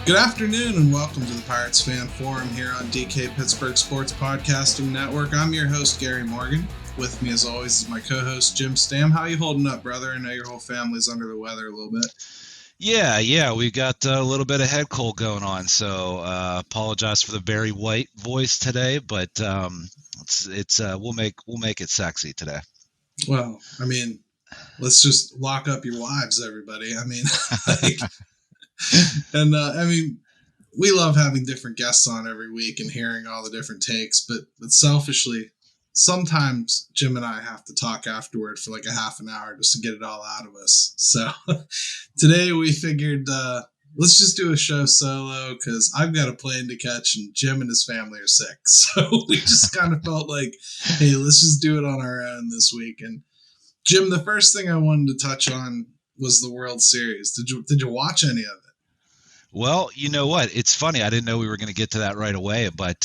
Good afternoon and welcome to the Pirates Fan Forum here on DK Pittsburgh Sports Podcasting Network. I'm your host, Gary Morgan. With me, as always, is my co-host, Jim Stamm. How are you holding up, brother? I know your whole family's under the weather a little bit. Yeah, we got a little bit of head cold going on, so apologize for the Barry White voice today, but we'll make it sexy today. Well, I mean, let's just lock up your wives, everybody. I mean, we love having different guests on every week and hearing all the different takes, but selfishly, sometimes Jim and I have to talk afterward for like a half an hour just to get it all out of us. So today we figured let's just do a show solo because I've got a plane to catch and Jim and his family are sick. So we just kind of felt like, hey, let's just do it on our own this week. And Jim, the first thing I wanted to touch on was the World Series. Did you watch any of it? Well, you know what? It's funny. I didn't know we were going to get to that right away, but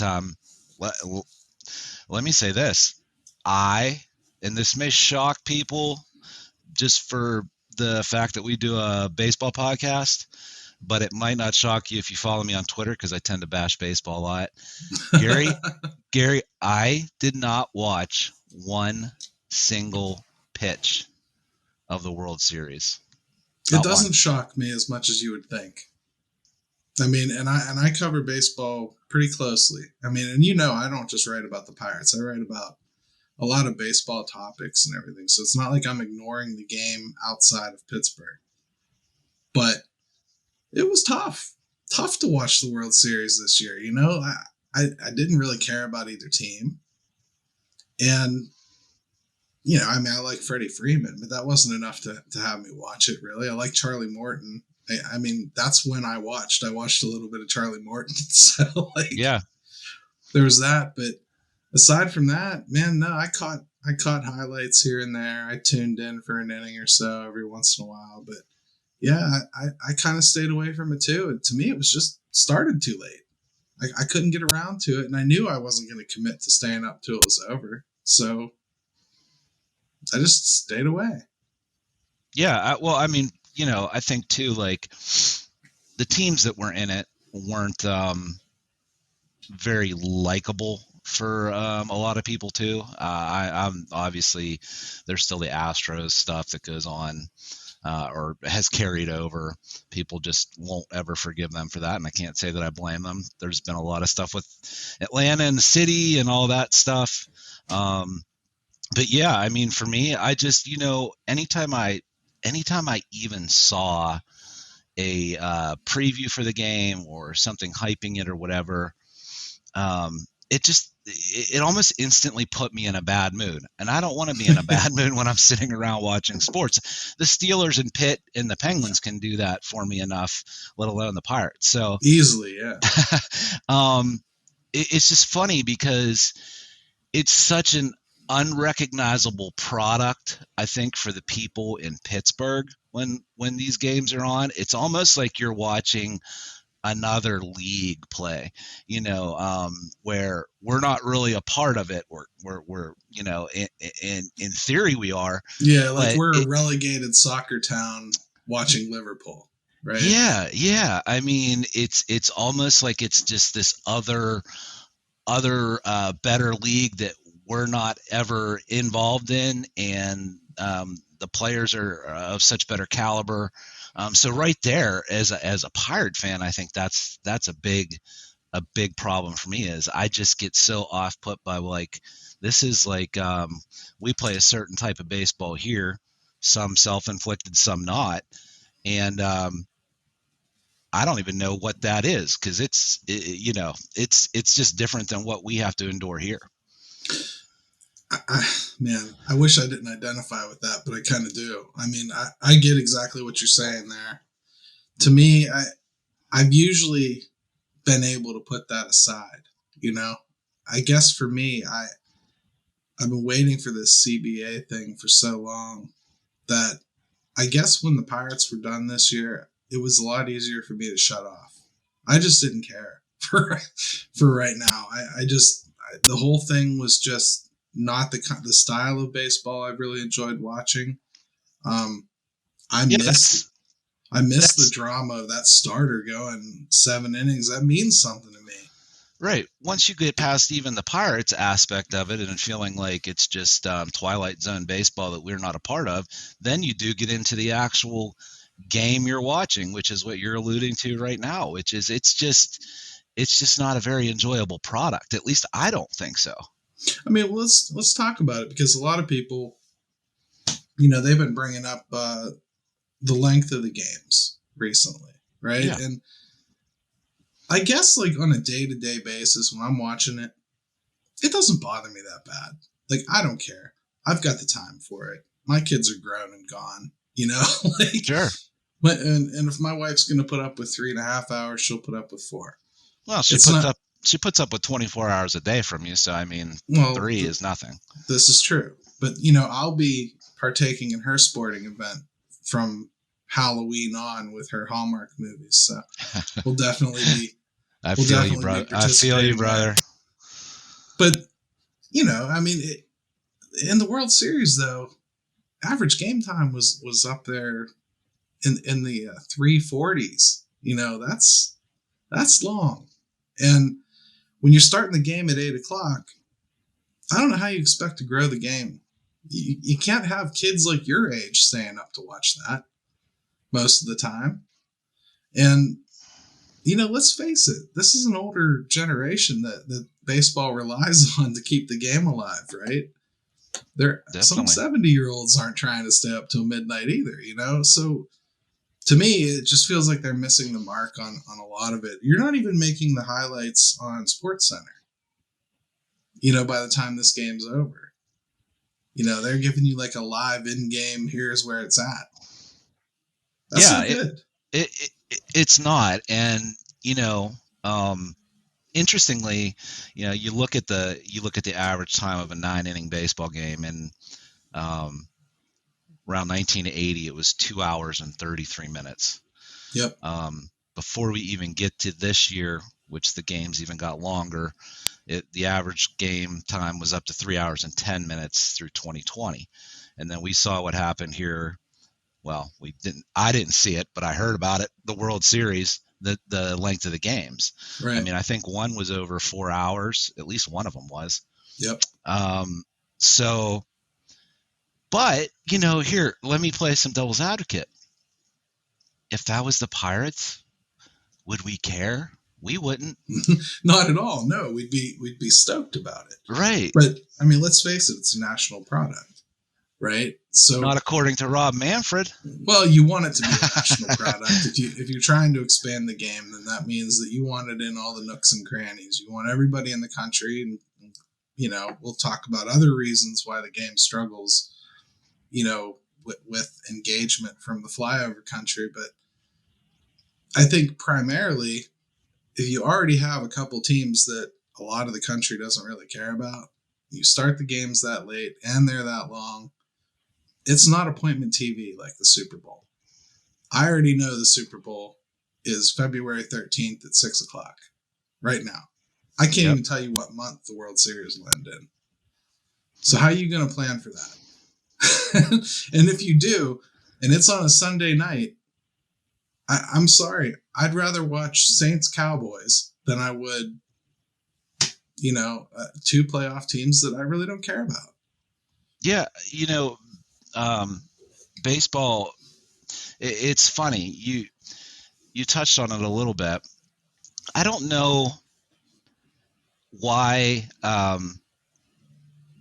let me say this. And this may shock people just for the fact that we do a baseball podcast, but it might not shock you if you follow me on Twitter because I tend to bash baseball a lot. Gary, I did not watch one single pitch of the World Series. It doesn't shock me as much as you would think. I mean, and I cover baseball pretty closely. I mean, and I don't just write about the Pirates. I write about a lot of baseball topics and everything. So it's not like I'm ignoring the game outside of Pittsburgh. But it was tough to watch the World Series this year. I didn't really care about either team. And, I like Freddie Freeman, but that wasn't enough to have me watch it, really. I like Charlie Morton. I mean, that's when I watched. I watched a little bit of Charlie Morton. So, yeah, there was that. But aside from that, man, no, I caught highlights here and there. I tuned in for an inning or so every once in a while. But, yeah, I kind of stayed away from it, too. And to me, it was just started too late. I couldn't get around to it, and I knew I wasn't going to commit to staying up till it was over. So I just stayed away. Yeah, I think too, like the teams that were in it weren't very likable for a lot of people too. I'm obviously there's still the Astros stuff that goes on or has carried over. People just won't ever forgive them for that, and I can't say that I blame them. There's been a lot of stuff with Atlanta and the city and all that stuff. But yeah, I mean, for me, I just anytime I even saw a preview for the game or something hyping it or whatever, it almost instantly put me in a bad mood. And I don't want to be in a bad mood when I'm sitting around watching sports. The Steelers and Pitt and the Penguins can do that for me enough, let alone the Pirates. So easily, yeah. It's just funny because it's such an unrecognizable product, I think, for the people in Pittsburgh when these games are on. It's almost like you're watching another league play, where we're not really a part of it. We're in theory we are. Yeah, like we're a relegated soccer town watching Liverpool, right? Yeah. I mean, it's almost like it's just this other better league that we're not ever involved in, and the players are of such better caliber. So right there, as a Pirate fan, I think that's a big problem for me. Is I just get so off put by this is we play a certain type of baseball here, some self-inflicted, some not, and I don't even know what that is because it's just different than what we have to endure here. I wish I didn't identify with that, but I kind of do. I mean, I get exactly what you're saying there. To me, I've usually been able to put that aside. I guess for me, I've been waiting for this CBA thing for so long that I guess when the Pirates were done this year, it was a lot easier for me to shut off. I just didn't care for right now. The whole thing was just not the style of baseball I've really enjoyed watching. Um, I Yeah, miss I miss the that's drama of that starter going 7 innings. That means something to me. right. Once you get past even the Pirates aspect of it and feeling like it's just Twilight Zone baseball that we're not a part of, then you do get into the actual game you're watching, which is what you're alluding to right now, which is it's just not a very enjoyable product. At least I don't think so. I mean, let's talk about it because a lot of people, they've been bringing up the length of the games recently, right? Yeah. And I guess like on a day-to-day basis when I'm watching it, it doesn't bother me that bad. Like I don't care. I've got the time for it. My kids are grown and gone, like Sure. and if my wife's going to put up with 3.5 hours, she'll put up with 4. Well, It's not, she puts up with 24 hours a day from you, so I mean, well, 3 is nothing. this is true, but I'll be partaking in her sporting event from Halloween on with her Hallmark movies. So we'll definitely be, I feel you, brother. I feel you, brother. there. But, I mean, in the World Series, though, average game time was up there in the 340s. That's long. And when you're starting the game at 8 o'clock, I don't know how you expect to grow the game. You can't have kids like your age staying up to watch that most of the time. And, let's face it, this is an older generation that baseball relies on to keep the game alive, right? Some 70-year-olds aren't trying to stay up till midnight either, So to me, it just feels like they're missing the mark on a lot of it. You're not even making the highlights on SportsCenter, by the time this game's over. They're giving you like a live in-game, here's where it's at. That's not good. It's not. And, interestingly, you look at the average time of a 9-inning baseball game, and around 1980, it was 2 hours and 33 minutes. Yep. Before we even get to this year, which the games even got longer, the average game time was up to 3 hours and 10 minutes through 2020. And then we saw what happened here. Well, I didn't see it, but I heard about it. The World Series, the length of the games. Right. I mean, I think one was over 4 hours. At least one of them was. Yep. So, but, here, let me play some devil's advocate. If that was the Pirates, would we care? We wouldn't. Not at all. No, we'd be stoked about it. Right. But I mean, let's face it, it's a national product, right? So not according to Rob Manfred. Well, you want it to be a national product. If you're trying to expand the game, then that means that you want it in all the nooks and crannies. You want everybody in the country, and we'll talk about other reasons why the game struggles, with engagement from the flyover country. But I think primarily, if you already have a couple teams that a lot of the country doesn't really care about, you start the games that late and they're that long, it's not appointment TV like the Super Bowl. I already know the Super Bowl is February 13th at 6 o'clock right now. I can't even tell you what month the World Series will end in. So how are you going to plan for that? And if you do, and it's on a Sunday night, I'm sorry. I'd rather watch Saints Cowboys than I would, two playoff teams that I really don't care about. Yeah, baseball. It's funny. You touched on it a little bit. I don't know why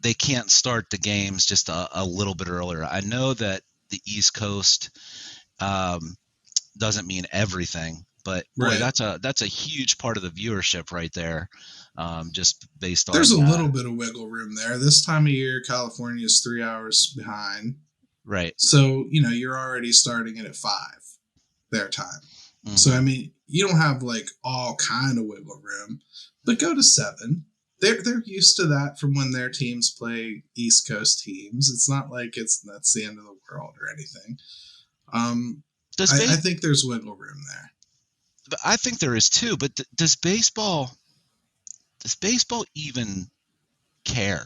they can't start the games just a little bit earlier. I know that the East Coast doesn't mean everything, but boy, that's a huge part of the viewership right there. Just based on there's a little bit of wiggle room there. This time of year, California is 3 hours behind, right? So you're already starting it at 5 their time. Mm-hmm. So I mean, you don't have like all kind of wiggle room, but go to 7. They're used to that from when their teams play East Coast teams. It's not like that's the end of the world or anything. I think there's wiggle room there. I think there is too. But does baseball even care?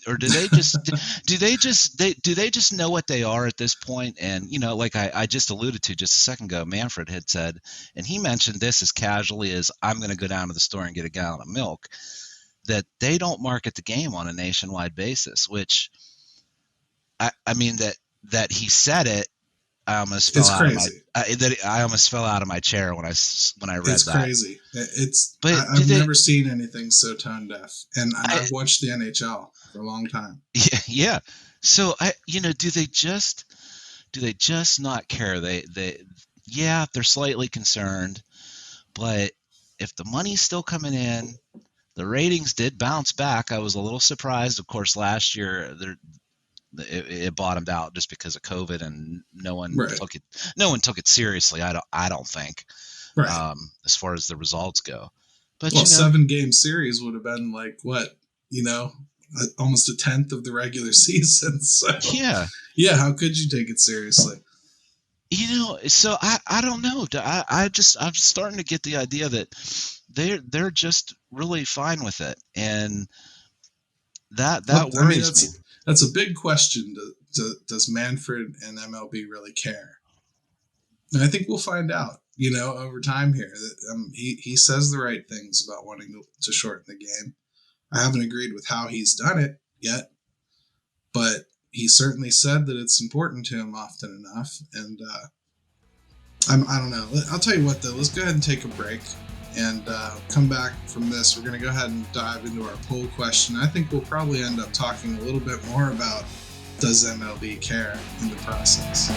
Or do they just do they just know what they are at this point? And like I just alluded to just a second ago, Manfred had said, and he mentioned this as casually as I'm going to go down to the store and get a gallon of milk, that they don't market the game on a nationwide basis. Which I mean that he said it. I almost fell It's out of crazy. I almost fell out of my chair when I read It's that. crazy. But I've never seen anything so tone deaf, and I've watched the NHL for a long time. Yeah. So do they just not care? They're slightly concerned, but if the money's still coming in, the ratings did bounce back. I was a little surprised. Of course, last year it bottomed out just because of COVID, and no one took it seriously. I don't think, right. As far as the results go. But 7-game series would have been like what, almost a tenth of the regular season. So yeah, how could you take it seriously? So I don't know. I'm starting to get the idea that they're just really fine with it, and that worries me. That's a big question. Does Manfred and MLB really care? And I think we'll find out, over time here. That he says the right things about wanting to shorten the game. I haven't agreed with how he's done it yet, but he certainly said that it's important to him often enough. And I don't know. I'll tell you what, though. Let's go ahead and take a break and come back from this. We're going to go ahead and dive into our poll question. I think we'll probably end up talking a little bit more about does MLB care in the process.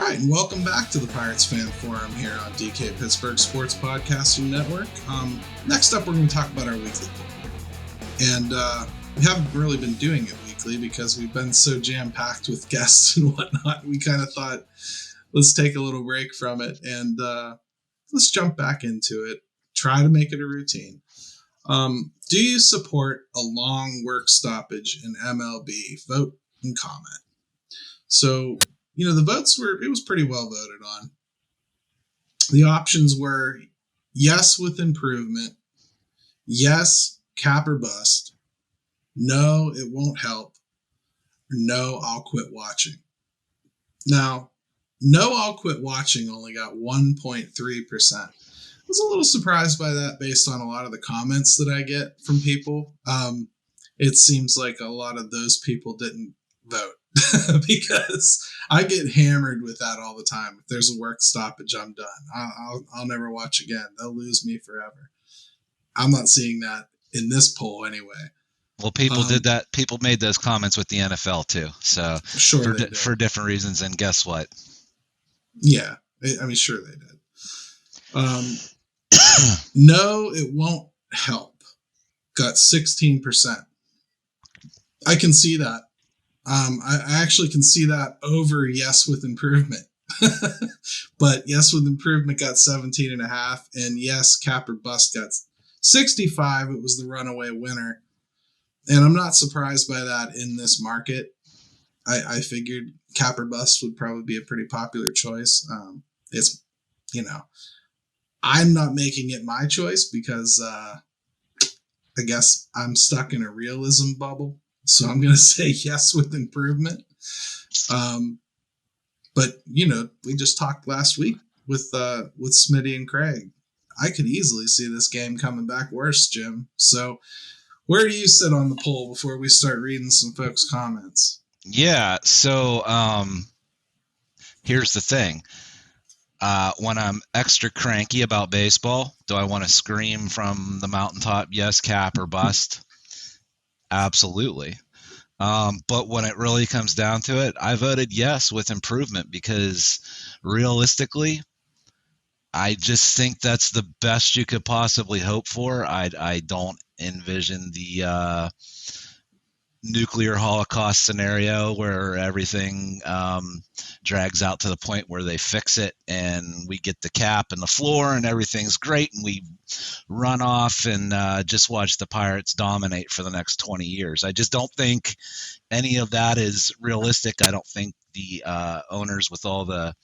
And welcome back to the Pirates Fan Forum here on DK Pittsburgh Sports Podcasting Network. Next up, we're going to talk about our weekly poll. And we haven't really been doing it weekly because we've been so jam-packed with guests and whatnot. We kind of thought, let's take a little break from it and let's jump back into it. Try to make it a routine. Do you support a long work stoppage in MLB? Vote and comment. So, the votes it was pretty well voted on. The options were yes with improvement, yes, cap or bust, no, it won't help, or no, I'll quit watching. Now, no, I'll quit watching only got 1.3%. I was a little surprised by that based on a lot of the comments that I get from people. It seems like a lot of those people didn't vote. Because I get hammered with that all the time. If there's a work stoppage, I'm done. I'll never watch again. They'll lose me forever. I'm not seeing that in this poll anyway. Well, people did that. People made those comments with the NFL too. So for different reasons. And guess what? Yeah, sure they did. No, it won't help. Got 16%. I can see that. I actually can see that over yes with improvement. But yes with improvement got 17.5, and yes, cap or bust got 65. It was the runaway winner. And I'm not surprised by that in this market. I figured cap or bust would probably be a pretty popular choice. It's, I'm not making it my choice because I guess I'm stuck in a realism bubble. So I'm going to say yes with improvement. But, we just talked last week with Smitty and Craig. I could easily see this game coming back worse, Jim. So where do you sit on the poll before we start reading some folks' comments? Yeah. So here's the thing. When I'm extra cranky about baseball, do I want to scream from the mountaintop, yes, cap or bust? Absolutely. But when it really comes down to it, I voted yes with improvement because realistically, I just think that's the best you could possibly hope for. I don't envision the nuclear holocaust scenario where everything drags out to the point where they fix it and we get the cap and the floor and everything's great and we run off and just watch the Pirates dominate for the next 20 years. I just don't think any of that is realistic. I don't think the owners with all the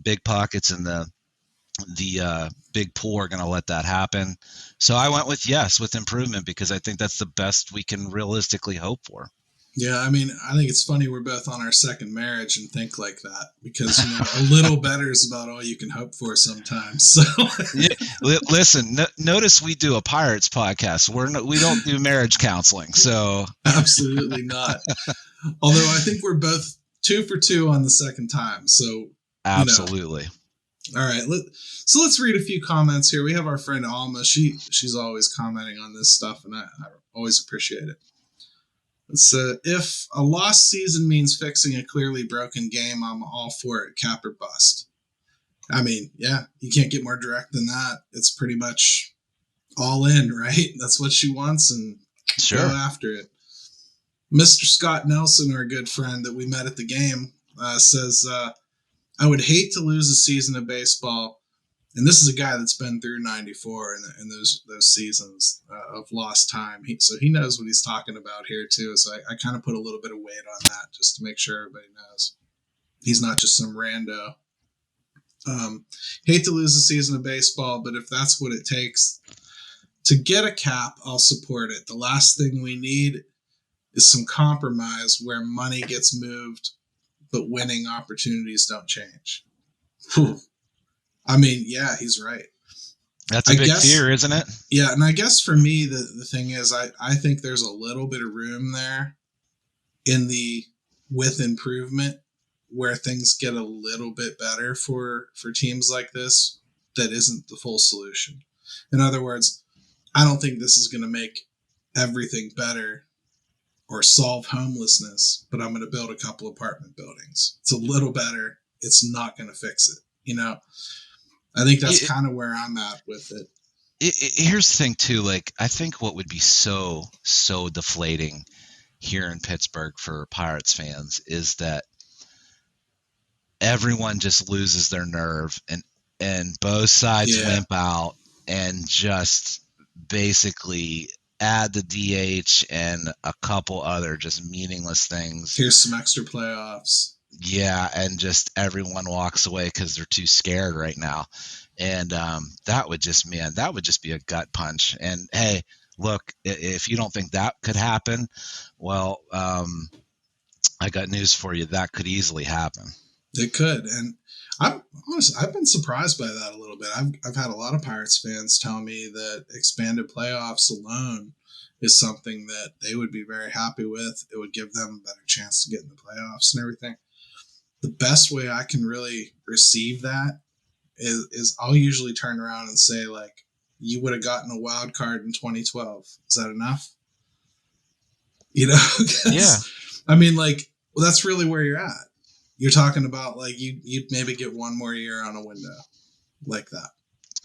big pockets and the big pool are going to let that happen. So I went with yes, with improvement, because I think that's the best we can realistically hope for. Yeah, I mean, I think it's funny we're both on our second marriage and think like that, because a little better is about all you can hope for sometimes. So yeah, listen, notice we do a Pirates podcast. We don't do marriage counseling, so absolutely not. Although I think we're both 2 for 2 on the second time. So absolutely. All right, so let's read a few comments here. We have our friend Alma. She's always commenting on this stuff, and I always appreciate it. It's if a lost season means fixing a clearly broken game, I'm all for it. Cap or bust. I mean, yeah, you can't get more direct than that. It's pretty much all in, right? That's what she wants, and sure, go after it. Mr. Scott Nelson, our good friend that we met at the game, says, I would hate to lose a season of baseball, and this is a guy that's been through 94 and those seasons of lost time. So he knows what he's talking about here too. So I kind of put a little bit of weight on that just to make sure everybody knows he's not just some rando. Hate to lose a season of baseball, but if that's what it takes to get a cap, I'll support it. The last thing we need is some compromise where money gets moved but winning opportunities don't change. Whew. I mean, yeah, he's right. That's a big fear, isn't it? Yeah, and I guess for me, the thing is, I think there's a little bit of room there with improvement where things get a little bit better for teams like this that isn't the full solution. In other words, I don't think this is going to make everything better or solve homelessness, but I'm going to build a couple apartment buildings. It's a little better. It's not going to fix it. I think that's kind of where I'm at with it. Here's the thing too. Like, I think what would be so deflating here in Pittsburgh for Pirates fans is that everyone just loses their nerve and both sides wimp out and just basically add the DH and a couple other just meaningless things. Here's some extra playoffs. Yeah, and just everyone walks away because they're too scared right now. And that would just be a gut punch. And hey, look, if you don't think that could happen, well, I got news for you. That could easily happen. It could. And I've been surprised by that a little bit. I've had a lot of Pirates fans tell me that expanded playoffs alone is something that they would be very happy with. It would give them a better chance to get in the playoffs and everything. The best way I can really receive that is I'll usually turn around and say, like, you would have gotten a wild card in 2012. Is that enough? Yeah. I mean, like, well, that's really where you're at. You're talking about like you'd maybe get one more year on a window like that.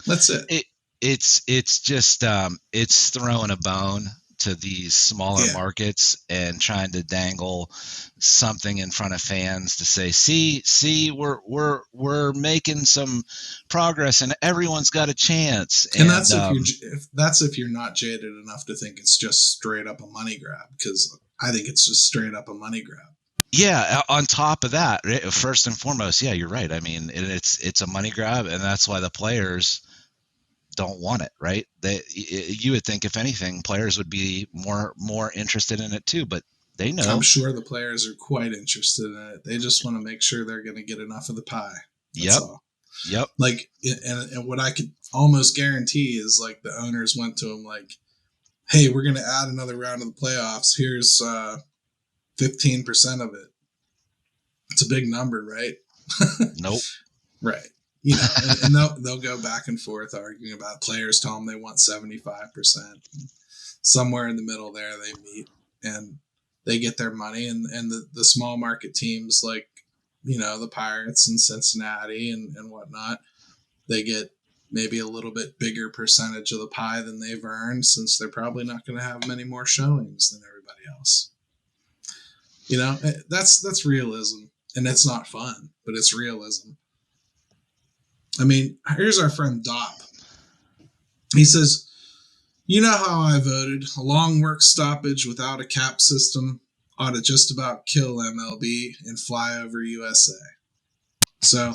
That's it. It's just it's throwing a bone to these smaller markets and trying to dangle something in front of fans to say, see, we're making some progress and everyone's got a chance. And that's if you're not jaded enough to think it's just straight up a money grab, because I think it's just straight up a money grab. Yeah, on top of that, first and foremost, yeah, you're right. I mean, it's a money grab, and that's why the players don't want it, right? You would think, if anything, players would be more interested in it too, but they know. I'm sure the players are quite interested in it. They just want to make sure they're going to get enough of the pie. That's all. Yep. Like, and what I could almost guarantee is, like, the owners went to him like, hey, we're going to add another round of the playoffs. Here's 15% of it. It's a big number, right? Nope. Right. And they'll go back and forth arguing about players tell them they want 75%. Somewhere in the middle there they meet and they get their money, and the small market teams like, the Pirates and Cincinnati and whatnot, they get maybe a little bit bigger percentage of the pie than they've earned, since they're probably not going to have many more showings than everybody else. That's realism, and it's not fun, but it's realism. I mean, here's our friend Dop. He says, you know how I voted? A long work stoppage without a cap system ought to just about kill MLB and fly over USA. So,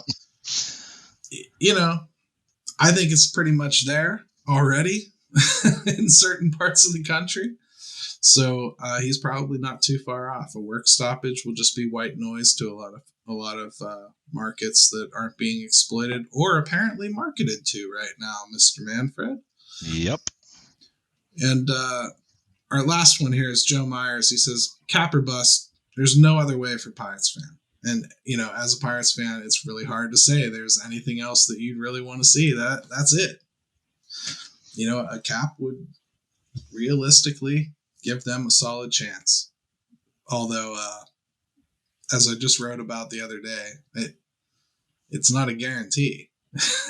I think it's pretty much there already in certain parts of the country. So he's probably not too far off. A work stoppage will just be white noise to a lot of markets that aren't being exploited or apparently marketed to right now, Mr. Manfred. Yep. And our last one here is Joe Myers. He says, cap or bust, there's no other way for Pirates fan. And, as a Pirates fan, it's really hard to say there's anything else that you'd really want to see. That's it. A cap would realistically give them a solid chance. Although, as I just wrote about the other day, it's not a guarantee.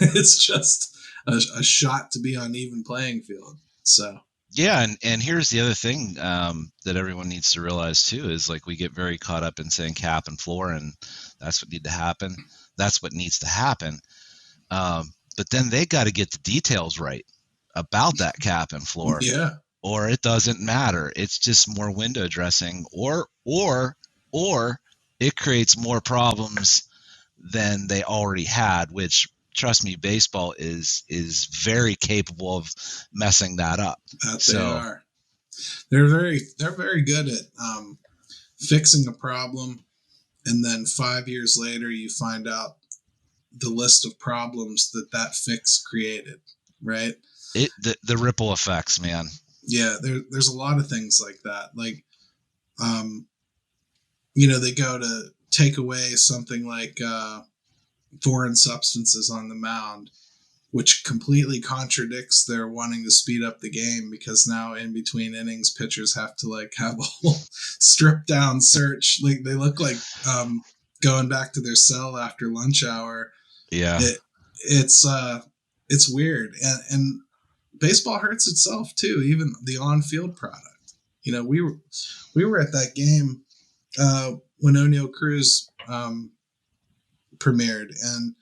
It's just a shot to be on even playing field. So. Yeah, and here's the other thing that everyone needs to realize too is like we get very caught up in saying cap and floor, and that's what needs to happen. But then they got to get the details right about that cap and floor. Yeah. Or it doesn't matter. It's just more window dressing, or it creates more problems than they already had, which, trust me, baseball is very capable of messing that up. They are. They're very good at fixing a problem, and then 5 years later you find out the list of problems that fix created, right? The ripple effects, man. Yeah, there's a lot of things like that. Like, they go to take away something like foreign substances on the mound, which completely contradicts their wanting to speed up the game, because now in between innings, pitchers have to have a whole stripped down search. Like they look like going back to their cell after lunch hour. Yeah, it's weird, and baseball hurts itself too. Even the on-field product. We were at that game when O'Neal Cruz premiered, and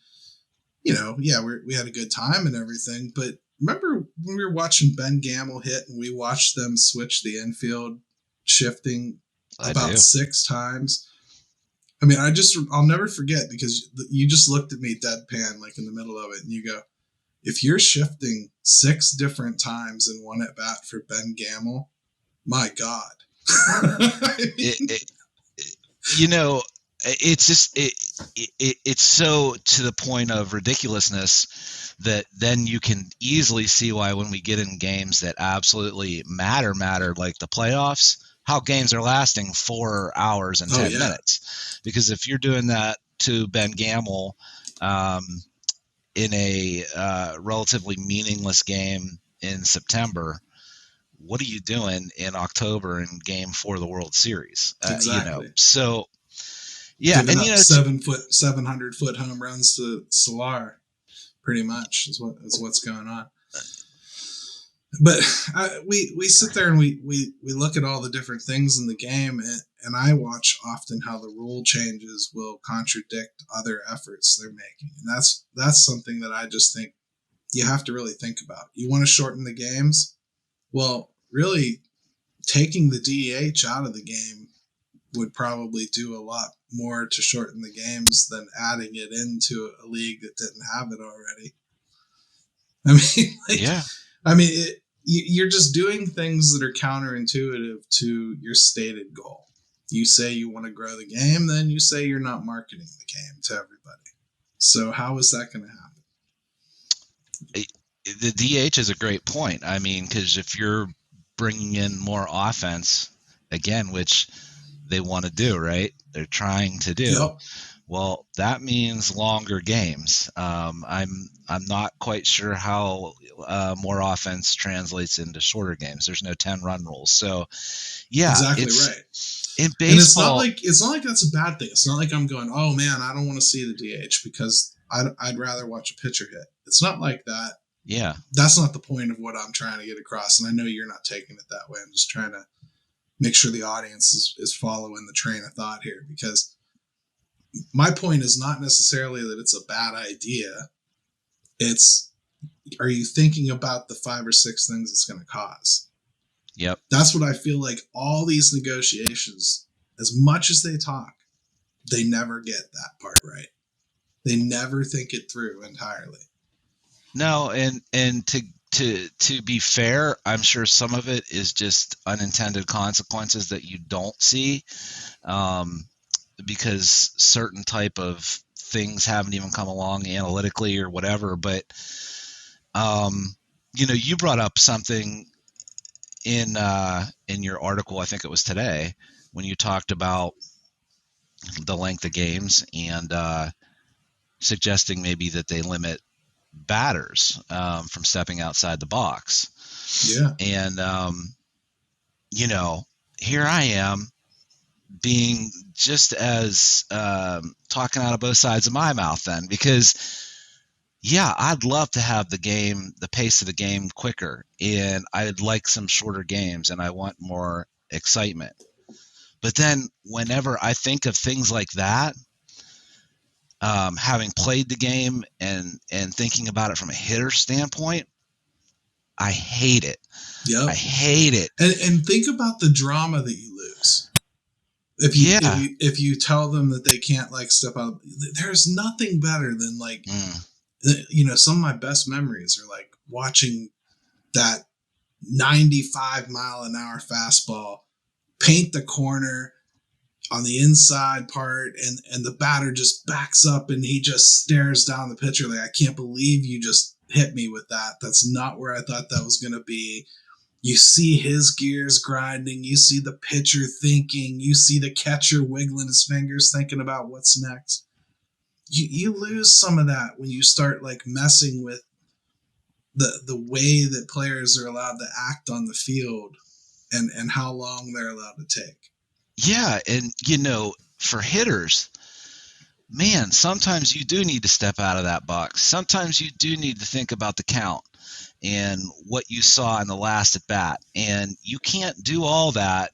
we had a good time and everything. But remember when we were watching Ben Gamble hit, and we watched them switch the infield shifting about 6 times? I mean, I'll never forget, because you just looked at me deadpan, like in the middle of it, and you go, if you're shifting 6 different times in one at bat for Ben Gamble, my God. It's just it's so to the point of ridiculousness that then you can easily see why when we get in games that absolutely matter, like the playoffs, how games are lasting 4 hours and 10 minutes. Because if you're doing that to Ben Gamble in a relatively meaningless game in September, what are you doing in October in Game 4 of the World Series? Exactly. So yeah, giving up 700-foot home runs to Solar, pretty much is what's going on. But we sit there and we look at all the different things in the game, and I watch often how the rule changes will contradict other efforts they're making, and that's something that I just think you have to really think about. You want to shorten the games? Well, really, taking the DH out of the game would probably do a lot more to shorten the games than adding it into a league that didn't have it already. I mean, you're just doing things that are counterintuitive to your stated goal. You say you want to grow the game, then you say you're not marketing the game to everybody. So how is that going to happen? The DH is a great point. I mean, because if you're bringing in more offense, again, which they want to do, right? They're trying to do. Yep. Well, that means longer games. I'm not quite sure how more offense translates into shorter games. There's no 10-run rules, so yeah, exactly right. In baseball, and it's not like that's a bad thing. It's not like I'm going, oh man, I don't want to see the DH because I'd rather watch a pitcher hit. It's not like that. Yeah, that's not the point of what I'm trying to get across, and I know you're not taking it that way. I'm just trying to make sure the audience is following the train of thought here, because my point is not necessarily that it's a bad idea. It's, are you thinking about the 5 or 6 things it's going to cause? Yep. That's what I feel like all these negotiations, as much as they talk, they never get that part right. They never think it through entirely. No, and to be fair, I'm sure some of it is just unintended consequences that you don't see, because certain type of things haven't even come along analytically or whatever. But you brought up something in your article, I think it was today, when you talked about the length of games and suggesting maybe that they limit batters from stepping outside the box. Yeah. And here I am being just as talking out of both sides of my mouth then, because I'd love to have the pace of the game quicker, and I'd like some shorter games, and I want more excitement. But then whenever I think of things like that, having played the game and thinking about it from a hitter standpoint, I hate it. Yep. I hate it. And think about the drama that you lose. If you tell them that they can't step out, there's nothing better than some of my best memories are watching that 95 mile an hour fastball paint the corner on the inside part, and the batter just backs up and he just stares down the pitcher like, I can't believe you just hit me with that. That's not where I thought that was going to be. You see his gears grinding. You see the pitcher thinking. You see the catcher wiggling his fingers thinking about what's next. You lose some of that when you start messing with the way that players are allowed to act on the field and how long they're allowed to take. Yeah, and for hitters, man, sometimes you do need to step out of that box. Sometimes you do need to think about the count and what you saw in the last at bat, and you can't do all that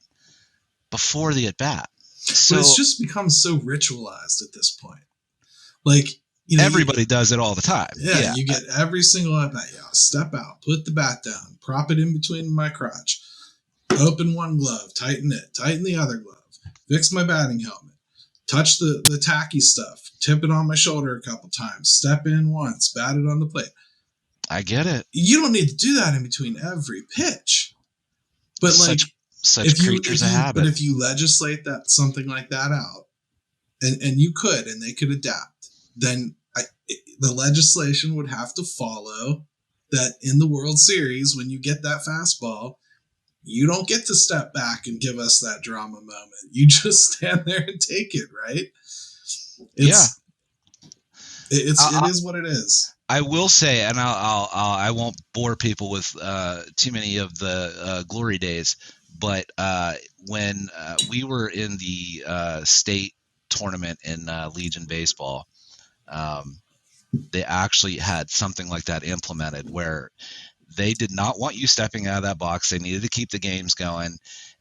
before the at bat. So but it's just become so ritualized at this point. Everybody does it all the time. Yeah, you get every single at bat. Step out, put the bat down, prop it in between my crotch, open one glove, tighten it, tighten the other glove, fix my batting helmet, touch the tacky stuff, tip it on my shoulder a couple times, step in once, bat it on the plate. I get it. You don't need to do that in between every pitch. But such creatures of habit. But if you legislate that something like that out, and you could, and they could adapt, then the legislation would have to follow that in the World Series, when you get that fastball, you don't get to step back and give us that drama moment. You just stand there and take it, right? It is what it is. I will say, and I won't bore people with too many of the glory days, but when we were in the state tournament in Legion baseball, they actually had something like that implemented where they did not want you stepping out of that box. They needed to keep the games going.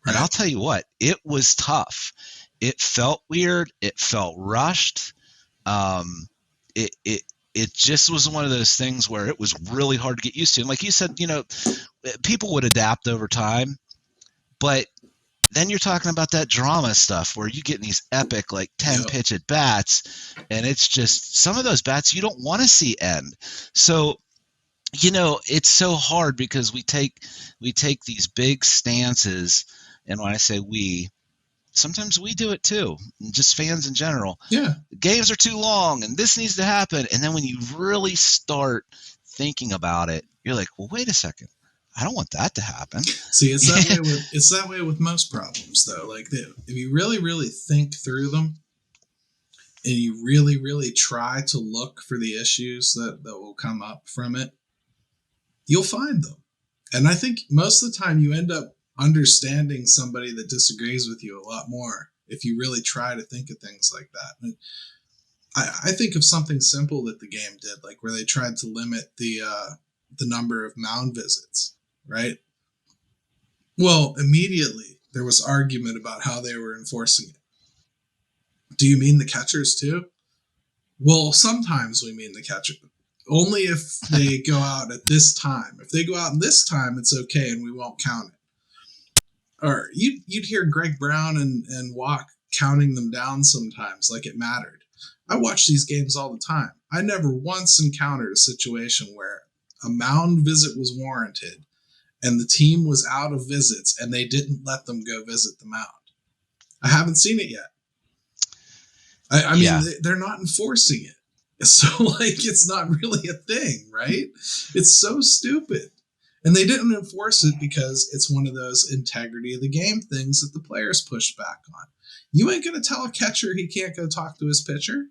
Right. And I'll tell you what, it was tough. It felt weird. It felt rushed. It just was one of those things where it was really hard to get used to. And like you said, people would adapt over time, but then you're talking about that drama stuff where you get these epic 10 pitch at bats, and it's just some of those bats you don't want to see end. So it's so hard because we take these big stances, and when I say we, sometimes we do it too, just fans in general. Yeah, games are too long and this needs to happen, and then when you really start thinking about it, you're like, well, wait a second, I don't want that to happen. See, it's that way with most problems though. If you really, really think through them, and you really, really try to look for the issues that will come up from it, you'll find them. And I think most of the time you end up understanding somebody that disagrees with you a lot more if you really try to think of things like that. And I think of something simple that the game did, where they tried to limit the number of mound visits, right? Well, immediately there was argument about how they were enforcing it. Do you mean the catchers too? Well, sometimes we mean the catcher. Only if they go out at this time. If they go out this time, it's okay and we won't count it. Or you'd hear Greg Brown and Walk counting them down sometimes like it mattered. I watch these games all the time. I never once encountered a situation where a mound visit was warranted and the team was out of visits and they didn't let them go visit the mound. I haven't seen it yet. I mean, they're not enforcing it. So, like, it's not really a thing, right? It's so stupid. And they didn't enforce it because it's one of those integrity of the game things that the players push back on. You ain't going to tell a catcher he can't go talk to his pitcher.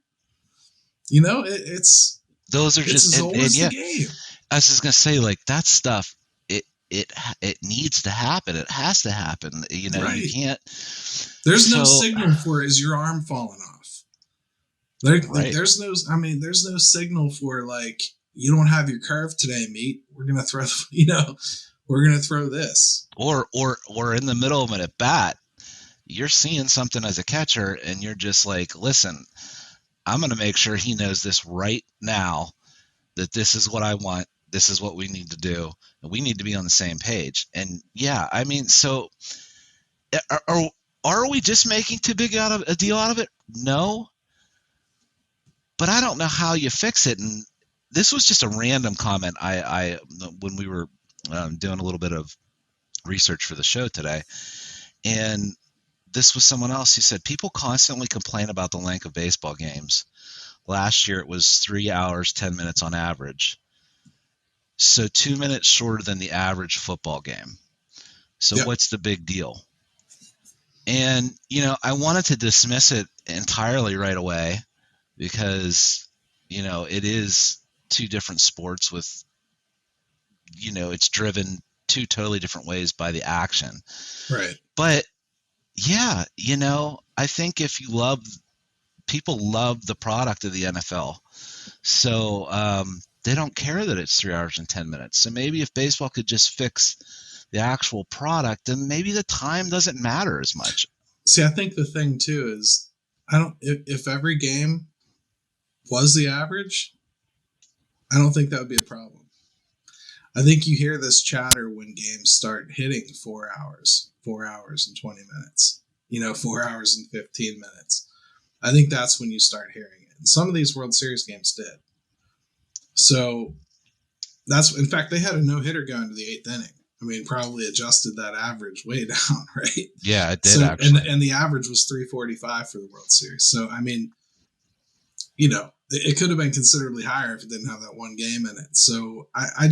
You know, it's those are just as old as the game. I was just going to say, like, that stuff, it needs to happen. It has to happen. You know, you can't. There's no signal for is your arm falling off. There's no signal for like you don't have your curve today, meat. We're gonna throw, we're gonna throw this. Or in the middle of an at bat, you're seeing something as a catcher, and you're just like, listen, I'm gonna make sure he knows this right now that this is what I want. This is what we need to do, and we need to be on the same page. And yeah, I mean, so are we just making too big a deal out of it? No. But I don't know how you fix it. And this was just a random comment. I when we were doing a little bit of research for the show today, and this was someone else who said people constantly complain about the length of baseball games. Last year it was 3 hours 10 minutes on average, so 2 minutes shorter than the average football game. So What's the big deal? And I wanted to dismiss it entirely right away, because, it is two different sports with, it's driven two totally different ways by the action. Right. But yeah, I think if people love the product of the NFL. So they don't care that it's 3 hours and 10 minutes. So maybe if baseball could just fix the actual product, then maybe the time doesn't matter as much. See, I think the thing too is if every game was the average, I don't think that would be a problem. I think you hear this chatter when games start hitting 4 hours and 20 minutes, 4 hours and 15 minutes. I think that's when you start hearing it. And some of these World Series games did. So in fact, they had a no-hitter going to the 8th inning. I mean, probably adjusted that average way down, right? Yeah, it did actually. And the average was 345 for the World Series. So, I mean, it could have been considerably higher if it didn't have that one game in it. So I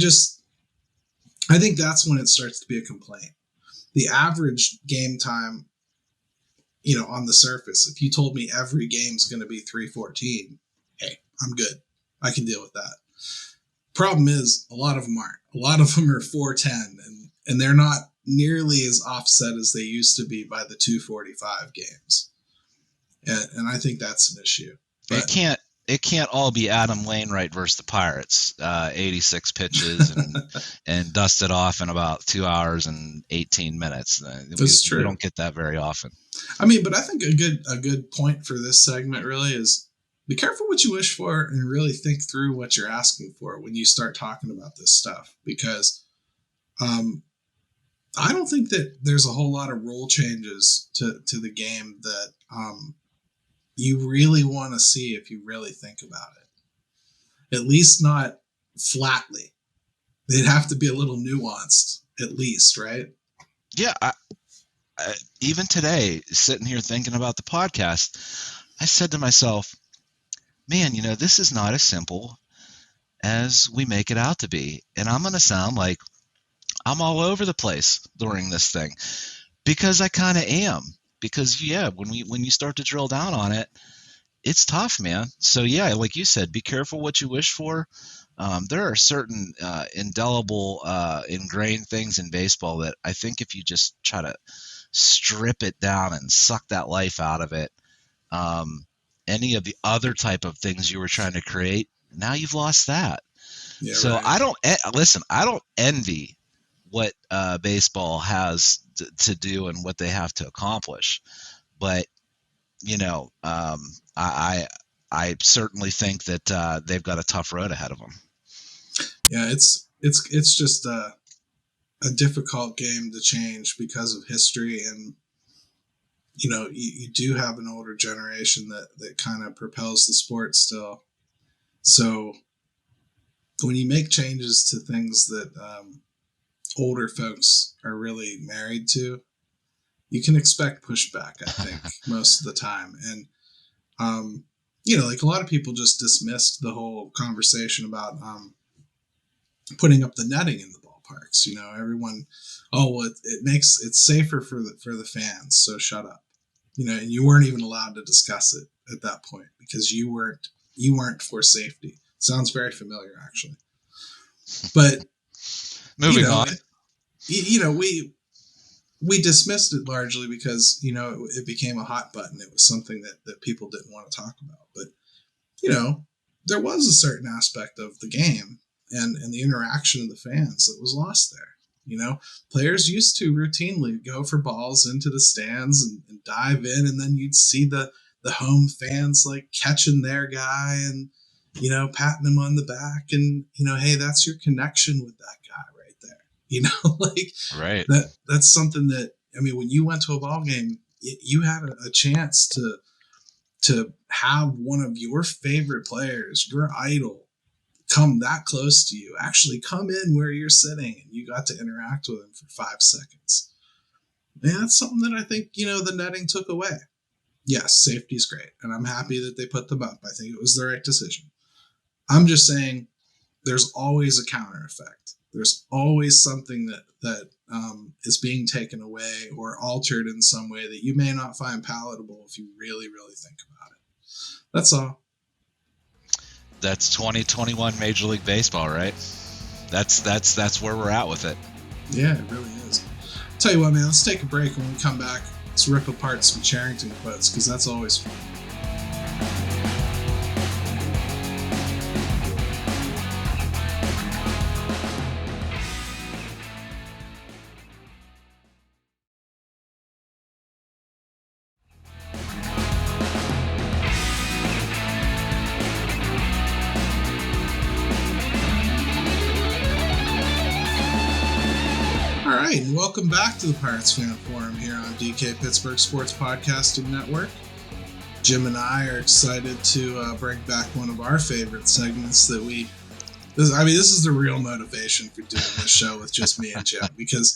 think that's when it starts to be a complaint. The average game time, on the surface, if you told me every game's going to be 314, hey, I'm good. I can deal with that. Problem is, a lot of them aren't. A lot of them are 410, and they're not nearly as offset as they used to be by the 245 games. And I think that's an issue. But it can't all be Adam Wainwright versus the Pirates, 86 pitches and dusted off in about 2 hours and 18 minutes. That's true. We don't get that very often. I mean, but I think a good point for this segment really is be careful what you wish for and really think through what you're asking for when you start talking about this stuff, because I don't think that there's a whole lot of rule changes to the game that you really want to see if you really think about it. At least not flatly. They'd have to be a little nuanced, at least, right? Yeah. I, even today, sitting here thinking about the podcast, I said to myself, man, this is not as simple as we make it out to be. And I'm going to sound like I'm all over the place during this thing, because I kind of am. Because when you start to drill down on it, it's tough, man. So yeah, like you said, be careful what you wish for. There are certain indelible, ingrained things in baseball that I think if you just try to strip it down and suck that life out of it, any of the other type of things you were trying to create, now you've lost that. Yeah, so right. I don't envy what baseball has to do and what they have to accomplish. But I certainly think that they've got a tough road ahead of them. Yeah, it's just a difficult game to change because of history, and you do have an older generation that kind of propels the sport still. So when you make changes to things that older folks are really married to, you can expect pushback, I think, most of the time. And like a lot of people just dismissed the whole conversation about putting up the netting in the ballparks. Everyone, it's safer for the fans, so shut up. And you weren't even allowed to discuss it at that point because you weren't for safety. Sounds very familiar, actually. But moving on, we dismissed it largely because it became a hot button. It was something that people didn't want to talk about. But there was a certain aspect of the game and the interaction of the fans that was lost there. Players used to routinely go for balls into the stands and dive in, and then you'd see the home fans like catching their guy and patting him on the back, and hey, that's your connection with that guy right there. Like right. That's something that, when you went to a ball game, you had a chance to have one of your favorite players, your idol, come that close to you, actually come in where you're sitting, and you got to interact with him for 5 seconds. And that's something that I think, the netting took away. Yes, safety is great, and I'm happy that they put them up. I think it was the right decision. I'm just saying there's always a counter effect. There's always something that is being taken away or altered in some way that you may not find palatable if you really, really think about it. That's all. That's 2021 Major League Baseball, right? That's where we're at with it. Yeah, it really is. Tell you what, man, let's take a break. When we come back, let's rip apart some Charrington quotes, because that's always fun. And welcome back to the Pirates Fan Forum here on DK Pittsburgh Sports Podcasting Network. Jim and I are excited to bring back one of our favorite segments that this is the real motivation for doing this show with just me and Jim, because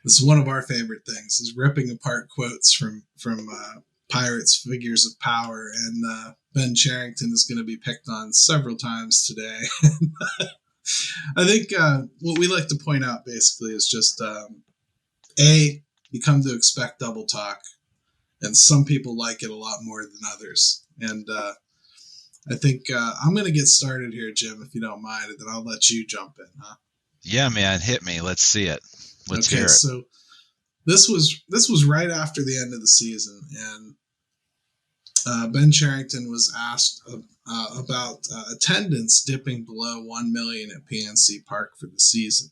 this is one of our favorite things, is ripping apart quotes from Pirates figures of power, and Ben Charrington is going to be picked on several times today. I think what we like to point out basically is just, you come to expect double talk, and some people like it a lot more than others. And I think I'm going to get started here, Jim, if you don't mind, and then I'll let you jump in, huh? Yeah, man, hit me. Let's see it. Let's hear it. So this was right after the end of the season, and Ben Charrington was asked about attendance dipping below 1 million at PNC Park for the season.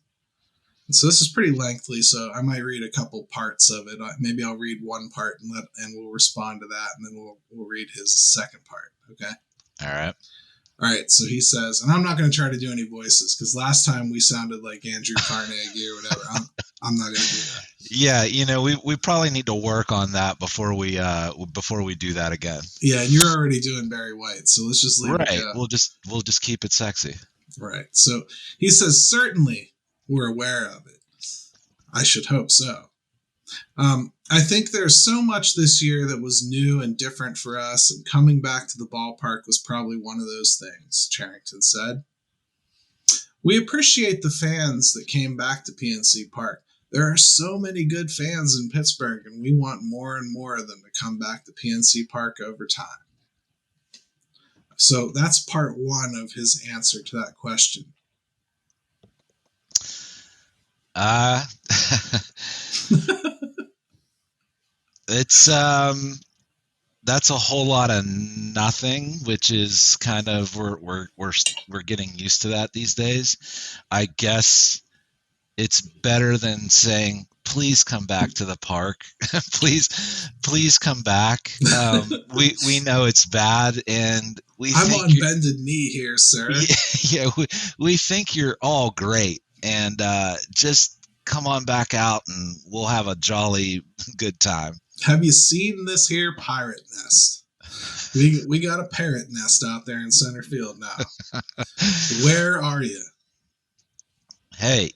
And so this is pretty lengthy, so I might read a couple parts of it. Maybe I'll read one part and we'll respond to that, and then we'll read his second part. Okay. All right. So he says, and I'm not going to try to do any voices because last time we sounded like Andrew Carnegie or whatever. I'm not going to do that. Yeah, we probably need to work on that before we do that again. Yeah, and you're already doing Barry White, so let's just leave it. Right. We'll just keep it sexy. Right. So he says, certainly we're aware of it. I should hope so. I think there's so much this year that was new and different for us, and coming back to the ballpark was probably one of those things, Charrington said. We appreciate the fans that came back to PNC Park. There are so many good fans in Pittsburgh, and we want more and more of them to come back to PNC Park over time. So that's part one of his answer to that question. It's that's a whole lot of nothing, which is kind of we're getting used to that these days. I guess it's better than saying, please come back to the park. please come back. We know it's bad, and we I'm think on bended knee here, sir. yeah, we think you're all great, and just come on back out, and we'll have a jolly good time. Have you seen this here pirate nest? We got a parrot nest out there in center field now. Where are you? Hey,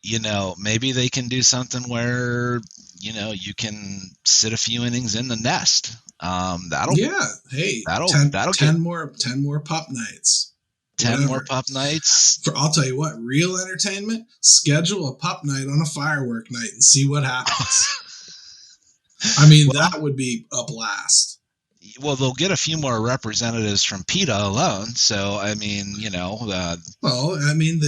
maybe they can do something where, you can sit a few innings in the nest. Yeah. Hey, That'll 10, that'll 10 get more 10 more pup nights. 10 more Whatever. pup nights. I'll tell you what, real entertainment, schedule a pup night on a firework night and see what happens. I mean, Well, that would be a blast. well, they'll get a few more representatives from PETA alone. So, I mean, Well, I mean,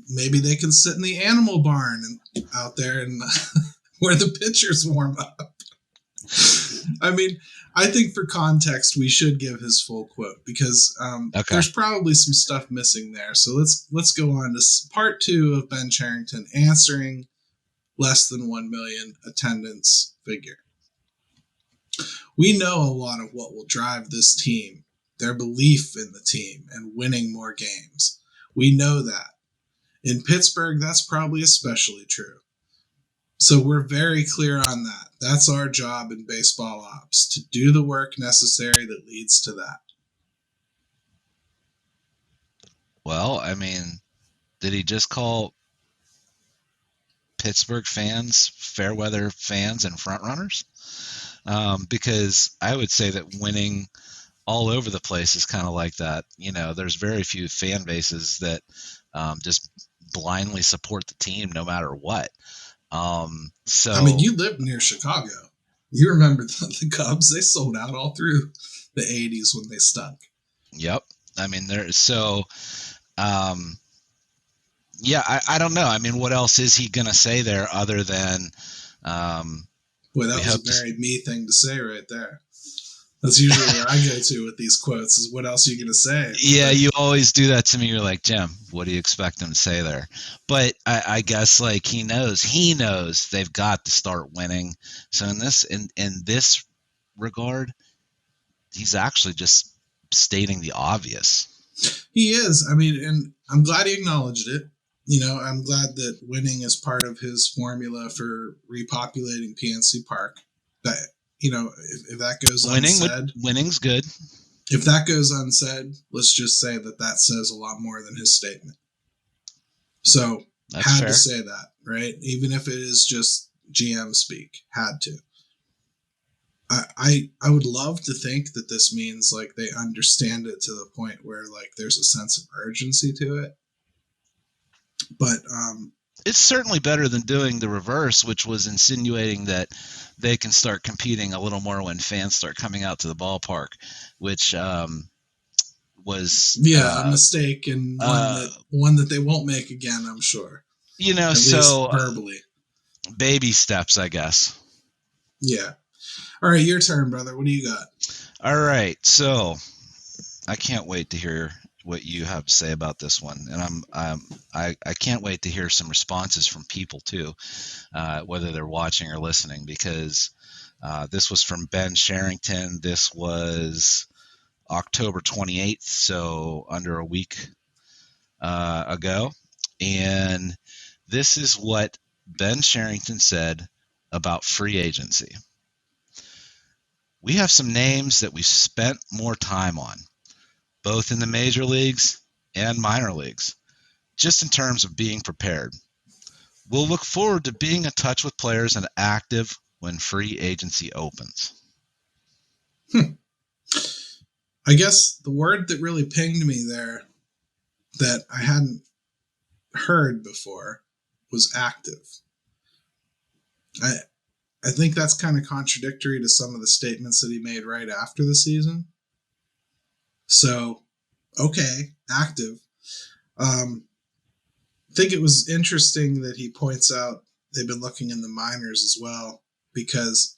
maybe they can sit in the animal barn and out there and where the pitchers warm up. I mean, I think for context, we should give his full quote because okay. there's probably some stuff missing there. So let's go on to part 2 of Ben Cherington answering less than 1 million attendance figure. We know a lot of what will drive this team, their belief in the team and winning more games. We know that. In Pittsburgh, that's probably especially true. So we're very clear on that. That's our job in baseball ops, to do the work necessary that leads to that. Well, I mean, did he just call Pittsburgh fans fair weather fans and front runners? Because I would say that winning all over the place is kind of like that. There's very few fan bases that just blindly support the team no matter what. So I mean, you lived near Chicago. You remember the Cubs? They sold out all through the 80s when they stunk. Yep. I mean, yeah, I don't know. I mean, what else is he going to say there other than, boy, that was a very me thing to say right there. That's usually where I go to with these quotes is what else are you going to say? Yeah, you always do that to me. You're like, Jim, what do you expect him to say there? But I guess like he knows they've got to start winning. So in this regard, he's actually just stating the obvious. He is. I mean, and I'm glad he acknowledged it. I'm glad that winning is part of his formula for repopulating PNC Park. That if that goes unsaid, winning's good. If that goes unsaid, let's just say that says a lot more than his statement. So had to say that, right? Even if it is just GM speak, had to. I would love to think that this means like they understand it to the point where like there's a sense of urgency to it. But it's certainly better than doing the reverse, which was insinuating that they can start competing a little more when fans start coming out to the ballpark, which was a mistake and one that they won't make again, I'm sure. At so least verbally. Baby steps, I guess. Yeah. All right, your turn, brother. What do you got? All right, so I can't wait to hear what you have to say about this one, and I can't wait to hear some responses from people too, whether they're watching or listening, because this was from Ben Cherington. This was October 28th, so under a week ago, and this is what Ben Cherington said about free agency. We have some names that we've spent more time on, both in the major leagues and minor leagues, just in terms of being prepared. We'll look forward to being in touch with players and active when free agency opens. I guess the word that really pinged me there that I hadn't heard before was active. I think that's kind of contradictory to some of the statements that he made right after the season. So, okay, active. I think it was interesting that he points out they've been looking in the minors as well, because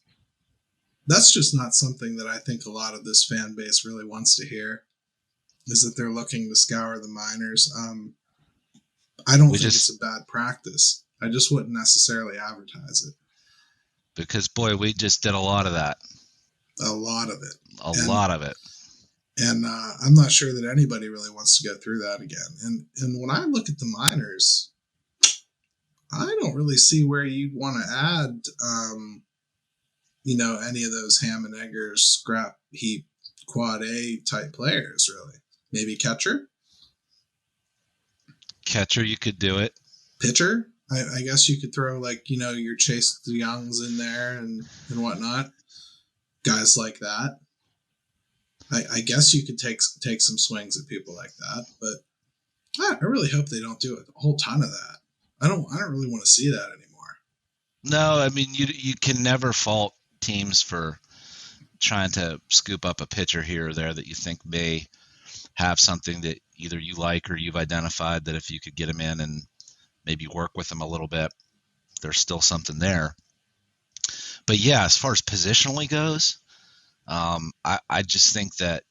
that's just not something that I think a lot of this fan base really wants to hear, is that they're looking to scour the minors. I don't think it's a bad practice. I just wouldn't necessarily advertise it. Because, boy, we just did a lot of that. A lot of it. A lot of it. And I'm not sure that anybody really wants to go through that again. And when I look at the minors, I don't really see where you'd want to add, any of those ham and eggers, scrap heap, quad A type players, really. Maybe catcher? Catcher, you could do it. Pitcher? I guess you could throw, your Chase Youngs in there and whatnot. Guys like that. I guess you could take some swings at people like that, but I really hope they don't do a whole ton of that. I don't really want to see that anymore. No, I mean you can never fault teams for trying to scoop up a pitcher here or there that you think may have something that either you like or you've identified that if you could get them in and maybe work with them a little bit, there's still something there. But yeah, as far as positionally goes, I just think that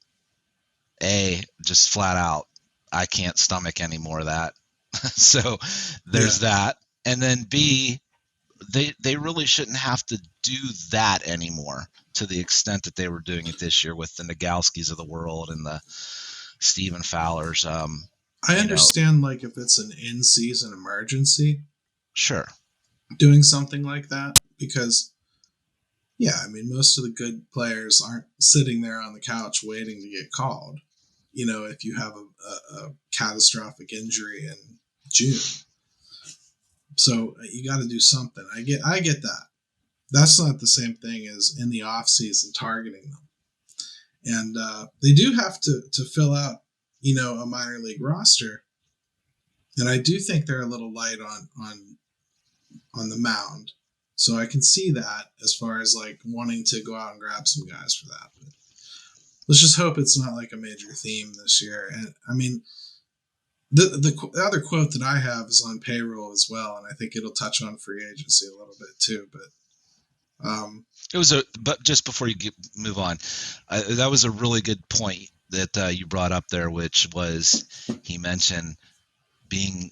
just flat out, I can't stomach any more of that. So there's that. And then B, they really shouldn't have to do that anymore to the extent that they were doing it this year with the Nagalskis of the world and the Stephen Fowlers. I understand, if it's an in-season emergency. Sure. Doing something like that because, most of the good players aren't sitting there on the couch waiting to get called. If you have a catastrophic injury in June. So you got to do something. I get that. That's not the same thing as in the off season targeting them. And they do have to fill out, a minor league roster. And I do think they're a little light on the mound. So I can see that as far as wanting to go out and grab some guys for that. But let's just hope it's not a major theme this year. And I mean, the other quote that I have is on payroll as well, and I think it'll touch on free agency a little bit too. But but just before you move on, that was a really good point that you brought up there, which was he mentioned being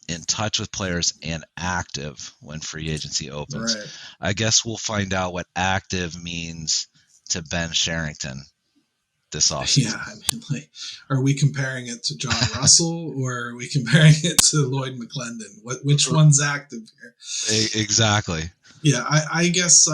in touch with players and active when free agency opens. Right. I guess we'll find out what active means to Ben Sherrington this offseason. Yeah, are we comparing it to John Russell or are we comparing it to Lloyd McClendon? Which one's active here? Exactly. Yeah, I guess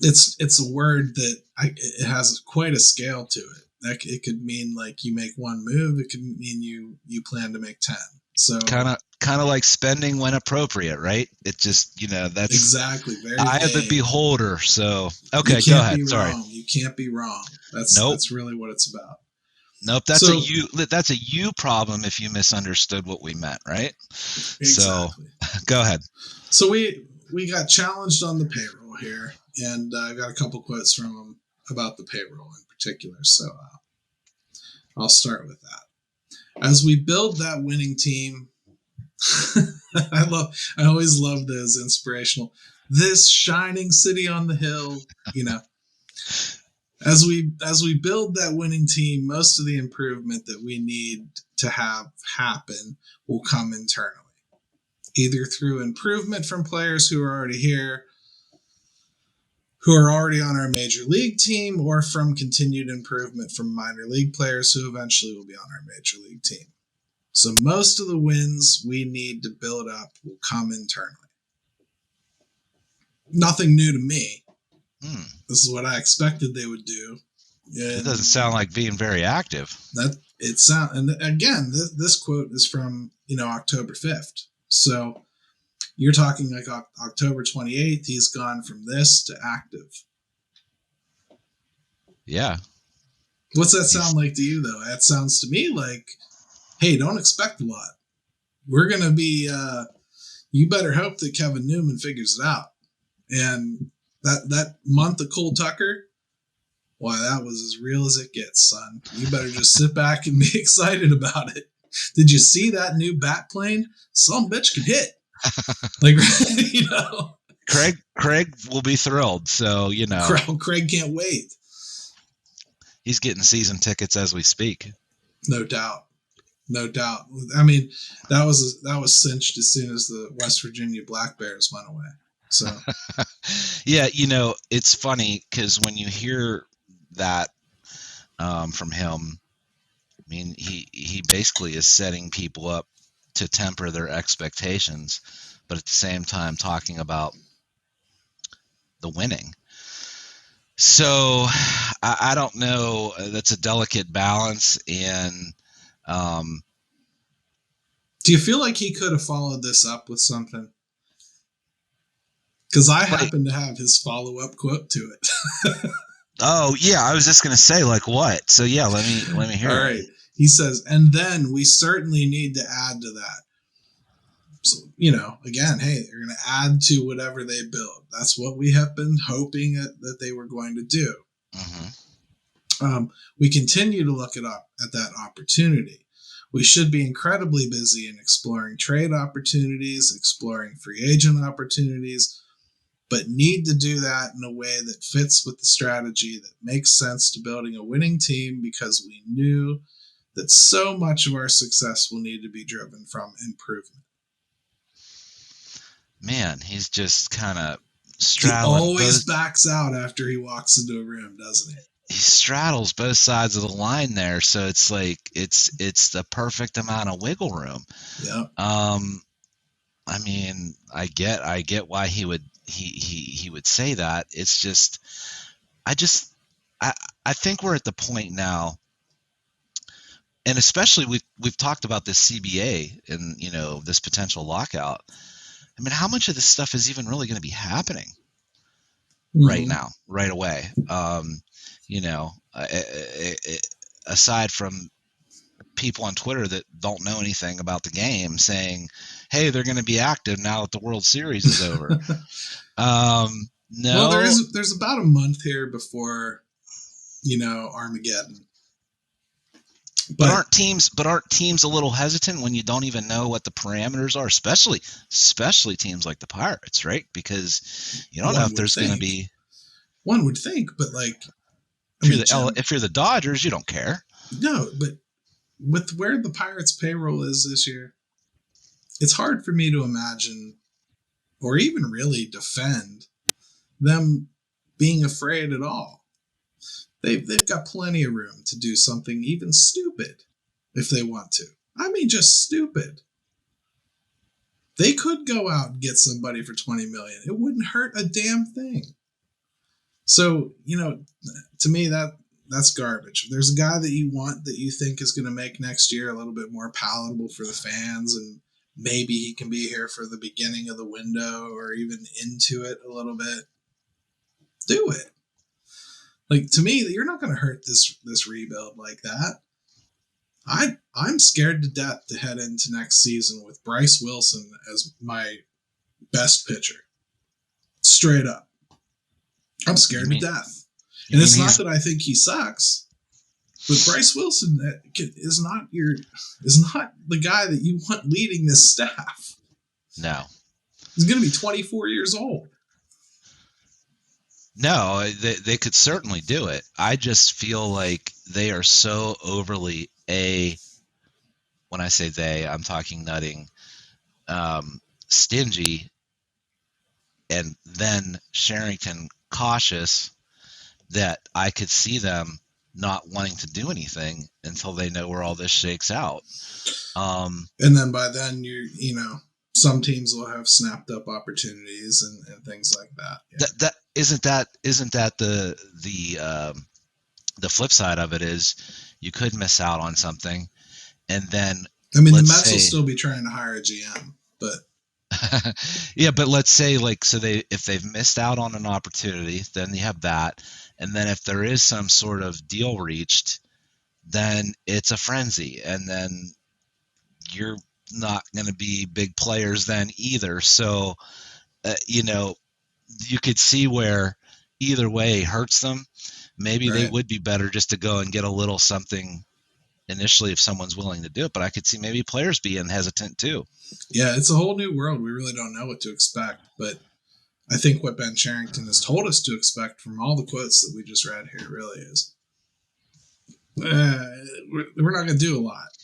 it's a word that it has quite a scale to it. It could mean you make one move. It could mean you plan to make 10. So kind of like spending when appropriate, right? It just that's exactly very eye of the beholder. So okay, go ahead. Sorry, you can't be wrong. That's really what it's about. Nope, that's a you problem if you misunderstood what we meant, right? Exactly. So go ahead. So we got challenged on the payroll here, and I got a couple quotes from him about the payroll in particular. So I'll start with that. As we build that winning team, I always love those inspirational. This shining city on the hill, As we build that winning team, most of the improvement that we need to have happen will come internally, either through improvement from players who are already here, who are already on our major league team, or from continued improvement from minor league players who eventually will be on our major league team. So most of the wins we need to build up will come internally. Nothing new to me. This is what I expected they would do. It doesn't sound like being very active. And again, this quote is from October 5th. So you're talking October 28th. He's gone from this to active. Yeah. What's that sound like to you, though? That sounds to me like, hey, don't expect a lot. We're going to be, you better hope that Kevin Newman figures it out. And that month of Cole Tucker, why, that was as real as it gets, son. You better just sit back and be excited about it. Did you see that new bat plane? Some bitch can hit. Craig will be thrilled. So, Craig can't wait. He's getting season tickets as we speak. No doubt. No doubt. I mean, that was cinched as soon as the West Virginia Black Bears went away. So Yeah, it's funny because when you hear that from him, I mean, he basically is setting people up to temper their expectations, but at the same time talking about the winning. So I don't know. That's a delicate balance, and do you feel like he could have followed this up with something? Because I happen to have his follow-up quote to it. Oh yeah, I was just gonna say, like, what? So yeah, let me hear. All right. He says, and then we certainly need to add to that. So, again, hey, they're going to add to whatever they build. That's what we have been hoping that they were going to do. Mm-hmm. We continue to look at that opportunity. We should be incredibly busy in exploring trade opportunities, exploring free agent opportunities, but need to do that in a way that fits with the strategy that makes sense to building a winning team, because we knew that so much of our success will need to be driven from improvement. Man, he's just kind of straddling. He always backs out after he walks into a room, doesn't he? He straddles both sides of the line there, so it's like it's the perfect amount of wiggle room. Yeah. I mean, I get why he would say that. It's just I think we're at the point now, and especially we've talked about this CBA and this potential lockout. I mean, how much of this stuff is even really going to be happening right now, right away? Aside from people on Twitter that don't know anything about the game saying, hey, they're going to be active now that the World Series is over. No. Well, there's about a month here before, Armageddon. But aren't teams a little hesitant when you don't even know what the parameters are, especially teams like the Pirates, right? Because you don't know if there's going to be. One would think, but if you're the Dodgers, you don't care. No, but with where the Pirates' payroll is this year, it's hard for me to imagine or even really defend them being afraid at all. They've got plenty of room to do something even stupid if they want to. I mean, just stupid. They could go out and get somebody for $20 million. It wouldn't hurt a damn thing. So, to me, that's garbage. If there's a guy that you want that you think is going to make next year a little bit more palatable for the fans, and maybe he can be here for the beginning of the window or even into it a little bit, do it. Like, to me, you're not going to hurt this rebuild like that. I'm scared to death to head into next season with Bryce Wilson as my best pitcher. Straight up. I'm scared to death. And it's not that I think he sucks, but Bryce Wilson is not the guy that you want leading this staff. No. He's going to be 24 years old. No, they could certainly do it. I just feel like they are so overly when I say they, I'm talking nutting, stingy, and then Sherrington cautious, that I could see them not wanting to do anything until they know where all this shakes out. And then by then some teams will have snapped up opportunities and things like that. Yeah. That isn't that the flip side of it is you could miss out on something, and then the Mets will still be trying to hire a GM, but yeah, but let's say if they've missed out on an opportunity, then you have that, and then if there is some sort of deal reached, then it's a frenzy, and then you're not going to be big players then either. So, you could see where either way hurts them. Maybe They would be better just to go and get a little something initially if someone's willing to do it. But I could see maybe players being hesitant too. Yeah, it's a whole new world. We really don't know what to expect. But I think what Ben Sherrington has told us to expect from all the quotes that we just read here really is we're not going to do a lot.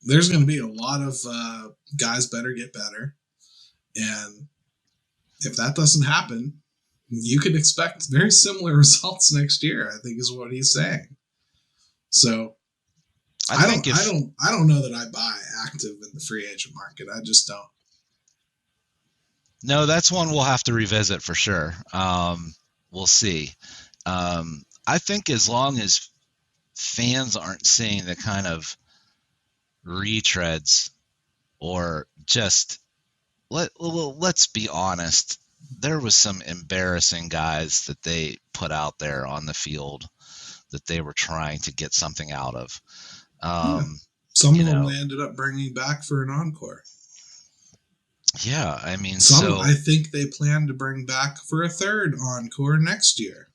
there's going to be a lot of guys better get better. And if that doesn't happen, you can expect very similar results next year, I think is what he's saying. So I don't know that I buy active in the free agent market. I just don't. No, that's one we'll have to revisit for sure. We'll see. I think as long as fans aren't seeing the kind of retreads or just let's be honest, there was some embarrassing guys that they put out there on the field that they were trying to get something out of. Some of them they ended up bringing back for an encore. Yeah, I mean, I think they plan to bring back for a third encore next year.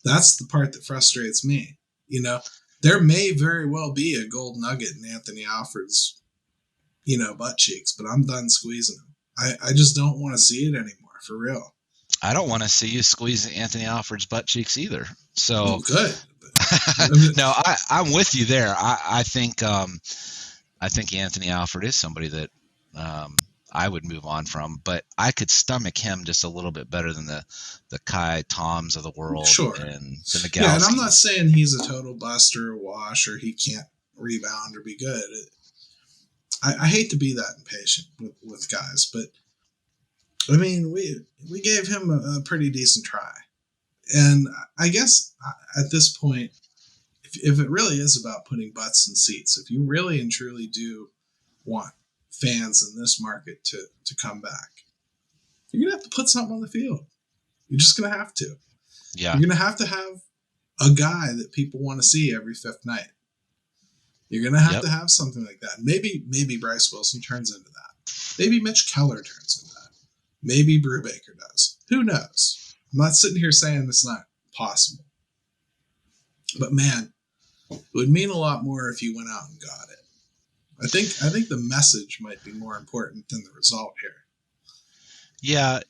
That's the part that frustrates me. There may very well be a gold nugget in Anthony Alford's, butt cheeks, but I'm done squeezing him. I just don't want to see it anymore, for real. I don't want to see you squeeze Anthony Alford's butt cheeks either. So good. No, I'm with you there. I think Anthony Alford is somebody that I would move on from, but I could stomach him just a little bit better than the Kai Toms of the world. Sure. And the Nagalski. Yeah, and I'm not saying he's a total bust or a wash or he can't rebound or be good. I hate to be that impatient with guys, but I mean, we gave him a pretty decent try. And I guess at this point, if it really is about putting butts in seats, if you really and truly do want fans in this market to come back, you're going to have to put something on the field. You're just going to have to. Yeah. You're going to have a guy that people want to see every fifth night. You're going to have something like that. Maybe Bryce Wilson turns into that. Maybe Mitch Keller turns into that. Maybe Brubaker does. Who knows? I'm not sitting here saying it's not possible. But man, it would mean a lot more if you went out and got it. I think the message might be more important than the result here. Yeah,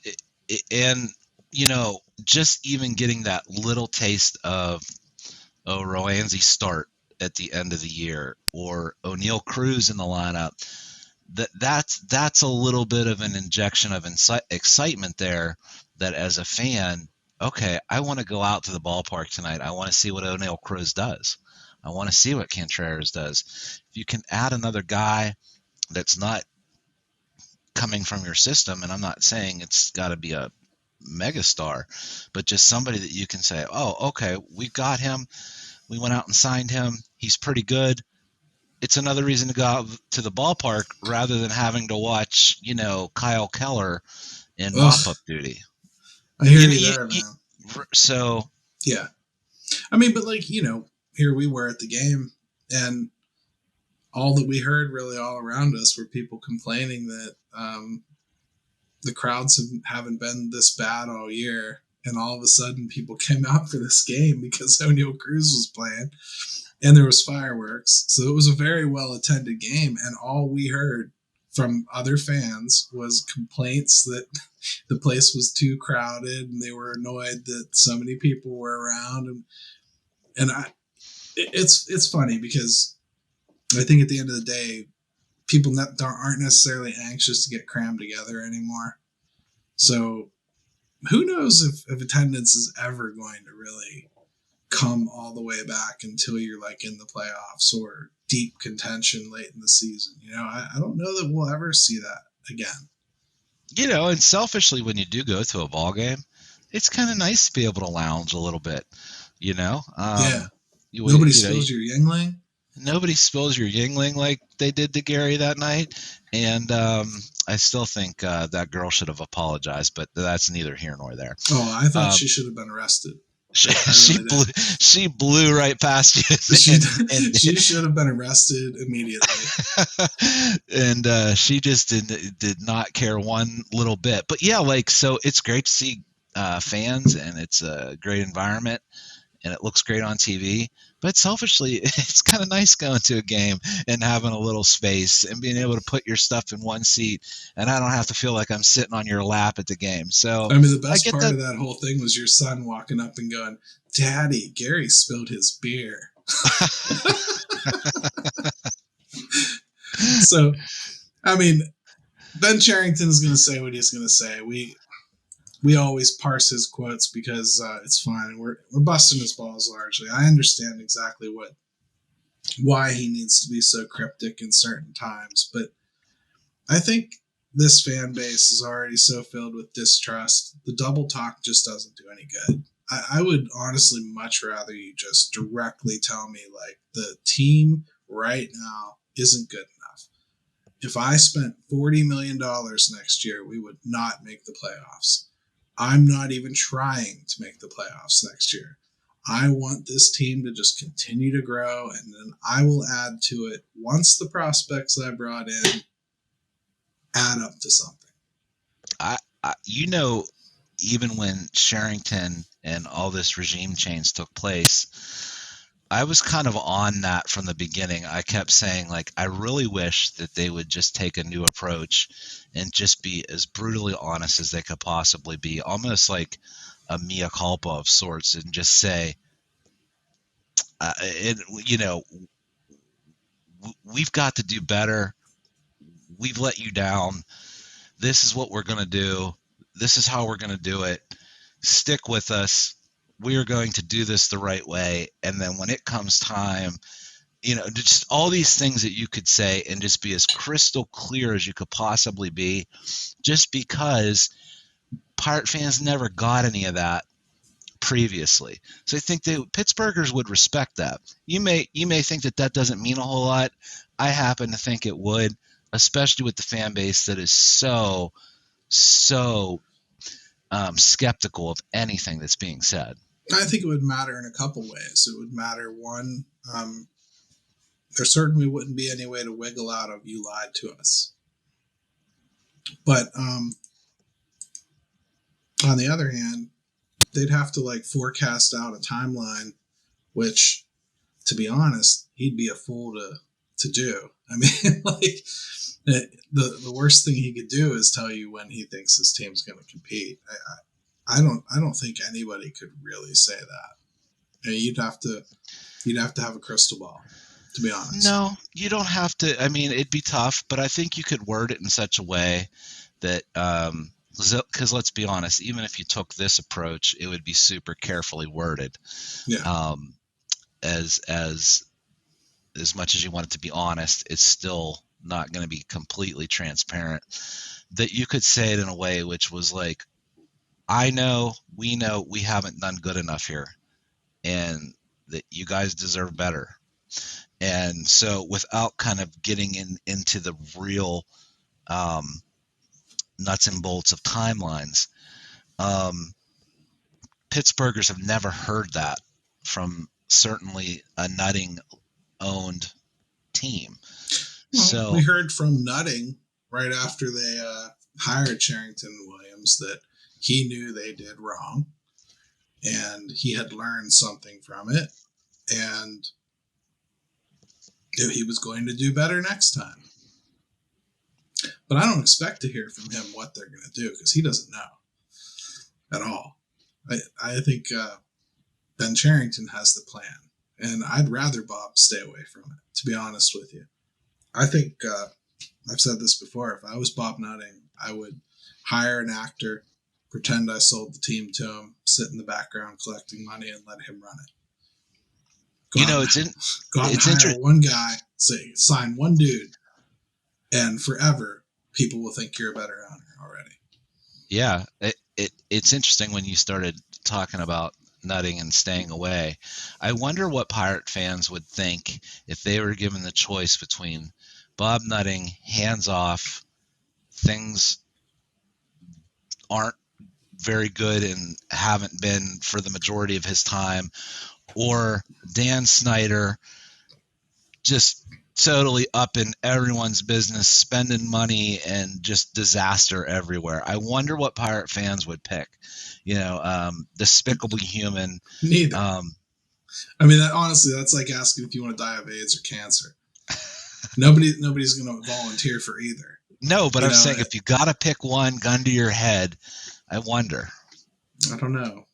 and just even getting that little taste of Roanzi's start at the end of the year or O'Neal Cruz in the lineup, that's a little bit of an injection of excitement there. That as a fan, okay, I want to go out to the ballpark tonight. I want to see what O'Neal Cruz does. I want to see what Contreras does. If you can add another guy that's not coming from your system, and I'm not saying it's got to be a megastar, but just somebody that you can say, oh, okay, we've got him. We went out and signed him. He's pretty good. It's another reason to go out to the ballpark rather than having to watch, Kyle Keller in mop-up duty. I hear you there, man. So yeah, I mean, but here we were at the game, and all that we heard really all around us were people complaining that the crowds haven't been this bad all year, and all of a sudden people came out for this game because O'Neal Cruz was playing, and there was fireworks, so it was a very well attended game, and all we heard from other fans was complaints that the place was too crowded and they were annoyed that so many people were around. And it's funny because I think at the end of the day, people aren't necessarily anxious to get crammed together anymore. So who knows if attendance is ever going to really come all the way back until you're in the playoffs or deep contention late in the season. I don't know that we'll ever see that again. And selfishly, when you do go to a ball game, it's kind of nice to be able to lounge a little bit, Yeah. Nobody spills your Yingling. Nobody spills your Yingling like they did to Gary that night. And I still think that girl should have apologized, but that's neither here nor there. Oh, I thought she should have been arrested. She blew right past you. She should have been arrested immediately. And she just did not care one little bit. But yeah, so it's great to see fans, and it's a great environment, and it looks great on TV. But selfishly, it's kind of nice going to a game and having a little space and being able to put your stuff in one seat, and I don't have to feel like I'm sitting on your lap at the game. So I mean, the best part of that whole thing was your son walking up and going, "Daddy, Gary spilled his beer." So, I mean, Ben Cherington is going to say what he's going to say. We always parse his quotes because it's fine. We're busting his balls largely. I understand exactly why he needs to be so cryptic in certain times, but I think this fan base is already so filled with distrust. The double talk just doesn't do any good. I would honestly much rather you just directly tell me, like, the team right now isn't good enough. If I spent $40 million next year, we would not make the playoffs. I'm not even trying to make the playoffs next year. I want this team to just continue to grow, and then I will add to it once the prospects that I brought in add up to something. Even when Sherrington and all this regime change took place, I was kind of on that from the beginning. I kept saying, like, I really wish that they would just take a new approach and just be as brutally honest as they could possibly be, almost like a mea culpa of sorts, and just say, we've got to do better. We've let you down. This is what we're going to do. This is how we're going to do it. Stick with us. We are going to do this the right way. And then when it comes time, just all these things that you could say and just be as crystal clear as you could possibly be, just because Pirate fans never got any of that previously. So I think Pittsburghers would respect that. You may think that doesn't mean a whole lot. I happen to think it would, especially with the fan base that is so skeptical of anything that's being said. I think it would matter in a couple ways. It would matter, one, there certainly wouldn't be any way to wiggle out of "you lied to us." But on the other hand, they'd have to forecast out a timeline, which, to be honest, he'd be a fool to do. I mean, the worst thing he could do is tell you when he thinks his team's going to compete. I don't think anybody could really say that. I mean, you'd have to have a crystal ball, to be honest. No, you don't have to. I mean, it'd be tough, but I think you could word it in such a way that, because let's be honest, even if you took this approach, it would be super carefully worded. Yeah. As much as you want it to be honest, it's still not going to be completely transparent. That you could say it in a way which was like, I know we haven't done good enough here, and that you guys deserve better. And so without kind of getting into the real nuts and bolts of timelines, Pittsburghers have never heard that from certainly a Nutting owned team. Well, so we heard from Nutting right after they hired Cherington and Williams that he knew they did wrong, and he had learned something from it, and he was going to do better next time. But I don't expect to hear from him what they're going to do, because he doesn't know at all. I think Ben Cherington has the plan, and I'd rather Bob stay away from it, to be honest with you. I think, I've said this before, if I was Bob Nutting, I would hire an actor, pretend I sold the team to him, sit in the background collecting money, and let him run it. Hire one guy, sign one dude, and forever people will think you're a better owner already. Yeah, it's interesting when you started talking about Nutting and staying away. I wonder what Pirate fans would think if they were given the choice between Bob Nutting, hands off, things aren't very good and haven't been for the majority of his time, or Dan Snyder, just totally up in everyone's business, spending money and just disaster everywhere. I wonder what Pirate fans would pick. Despicable human. Neither. I mean, honestly, that's like asking if you want to die of AIDS or cancer. Nobody's going to volunteer for either. No, but I'm saying if you got to pick one, gun to your head, I wonder. I don't know.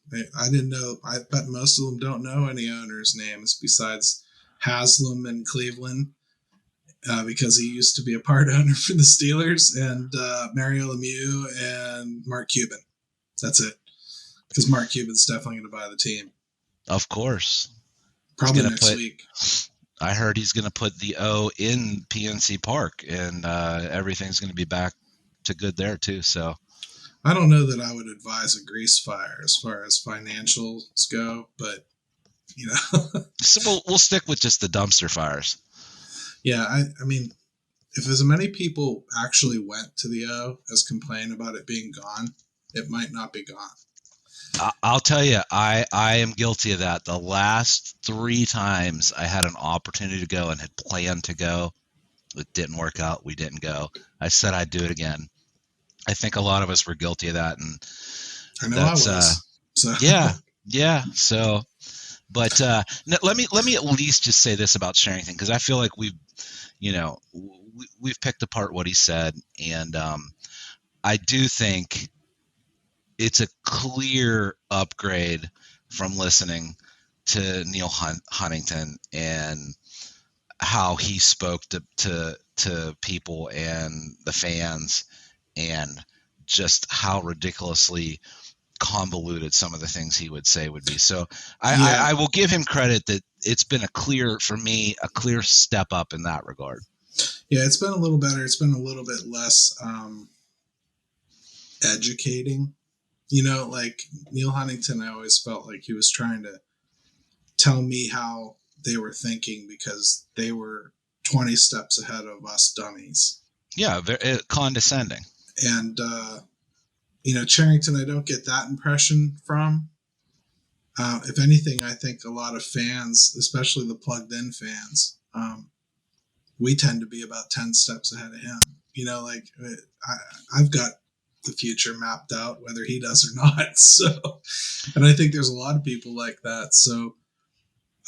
I didn't know. I bet most of them don't know any owners' names besides Haslam in Cleveland because he used to be a part owner for the Steelers, and Mario Lemieux and Mark Cuban. That's it. Because Mark Cuban's definitely going to buy the team. Of course. Probably next week. I heard he's going to put the O in PNC Park, and everything's going to be back to good there too. So I don't know that I would advise a grease fire as far as financials go, but so we'll stick with just the dumpster fires. Yeah, I mean, if as many people actually went to the O as complain about it being gone, it might not be gone. I'll tell you, I am guilty of that. The last 3 times I had an opportunity to go and had planned to go, it didn't work out. We didn't go. I said I'd do it again. I think a lot of us were guilty of that, and I know I was. So. Yeah. So, but let me at least just say this about Sherrington, because I feel like we've picked apart what he said, and I do think it's a clear upgrade from listening to Neil Huntington and how he spoke to people and the fans, and just how ridiculously convoluted some of the things he would say would be. So I will give him credit that it's been a clear step up in that regard. Yeah, it's been a little better. It's been a little bit less educating. Like Neil Huntington, I always felt like he was trying to tell me how they were thinking because they were 20 steps ahead of us dummies. Yeah, very condescending. And, Charrington, I don't get that impression from. If anything, I think a lot of fans, especially the plugged-in fans, we tend to be about 10 steps ahead of him. I've got the future mapped out, whether he does or not. So, and I think there's a lot of people like that. So,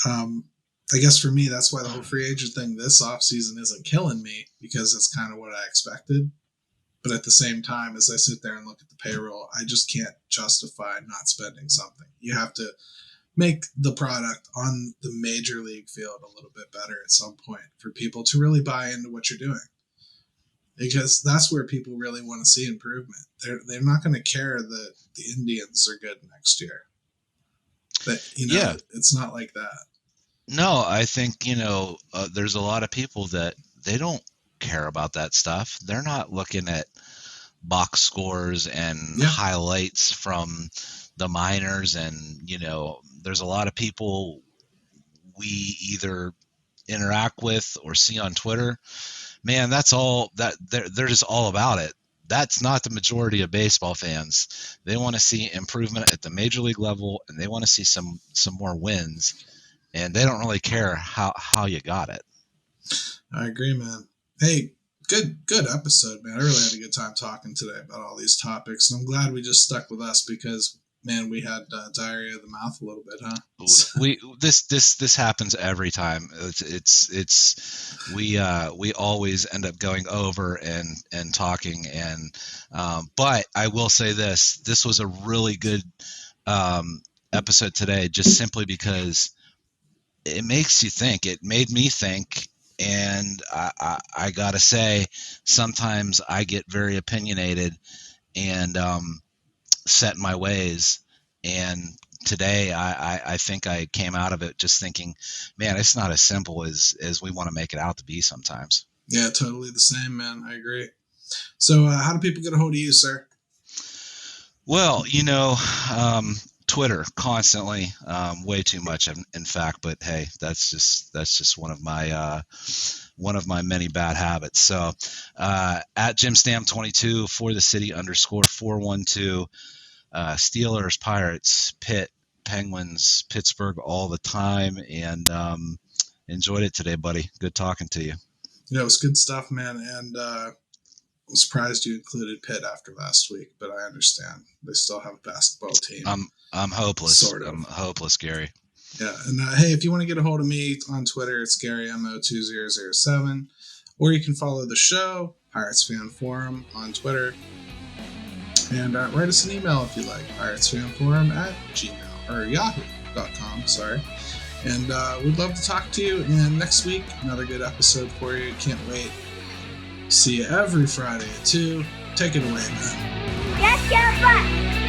I guess for me, that's why the whole free agent thing this offseason isn't killing me, because it's kind of what I expected. But at the same time, as I sit there and look at the payroll, I just can't justify not spending something. You have to make the product on the major league field a little bit better at some point for people to really buy into what you're doing. Because that's where people really want to see improvement. They're not going to care that the Indians are good next year. But, it's not like that. No, I think, there's a lot of people that they don't care about that stuff. They're not looking at box scores and highlights from the minors. And, there's a lot of people we either interact with or see on Twitter. Man, that's all that they're just all about it. That's not the majority of baseball fans. They want to see improvement at the major league level, and they want to see some more wins, and they don't really care how you got it. I agree, man. Hey, good episode, man. I really had a good time talking today about all these topics, and I'm glad we just stuck with us because, man, we had diarrhea of the mouth a little bit, huh? This happens every time. We always end up going over and talking, and but I will say this was a really good episode today, just simply because it makes you think. It made me think. And I gotta say, sometimes I get very opinionated and set in my ways. And today, I think I came out of it just thinking, man, it's not as simple as we want to make it out to be sometimes. Yeah, totally the same, man. I agree. So, how do people get a hold of you, sir? Well, Twitter constantly, way too much, in fact. But hey, that's just one of my many bad habits. So at Jim Stamm 22 for the city _412, Steelers, Pirates, Pitt, Penguins, Pittsburgh all the time, and enjoyed it today, buddy. Good talking to you. It was good stuff, man, and I'm surprised you included Pitt after last week, but I understand they still have a basketball team. I'm hopeless. Sort of. I'm hopeless, Gary. Yeah, and hey, if you want to get a hold of me on Twitter, it's GaryMO2007, or you can follow the show, Pirates Fan Forum, on Twitter, and write us an email if you like, piratesfanforum@gmail or yahoo.com. Sorry. And we'd love to talk to you. And next week, another good episode for you. Can't wait. See you every Friday at 2. Take it away, man. Let's go Bucs!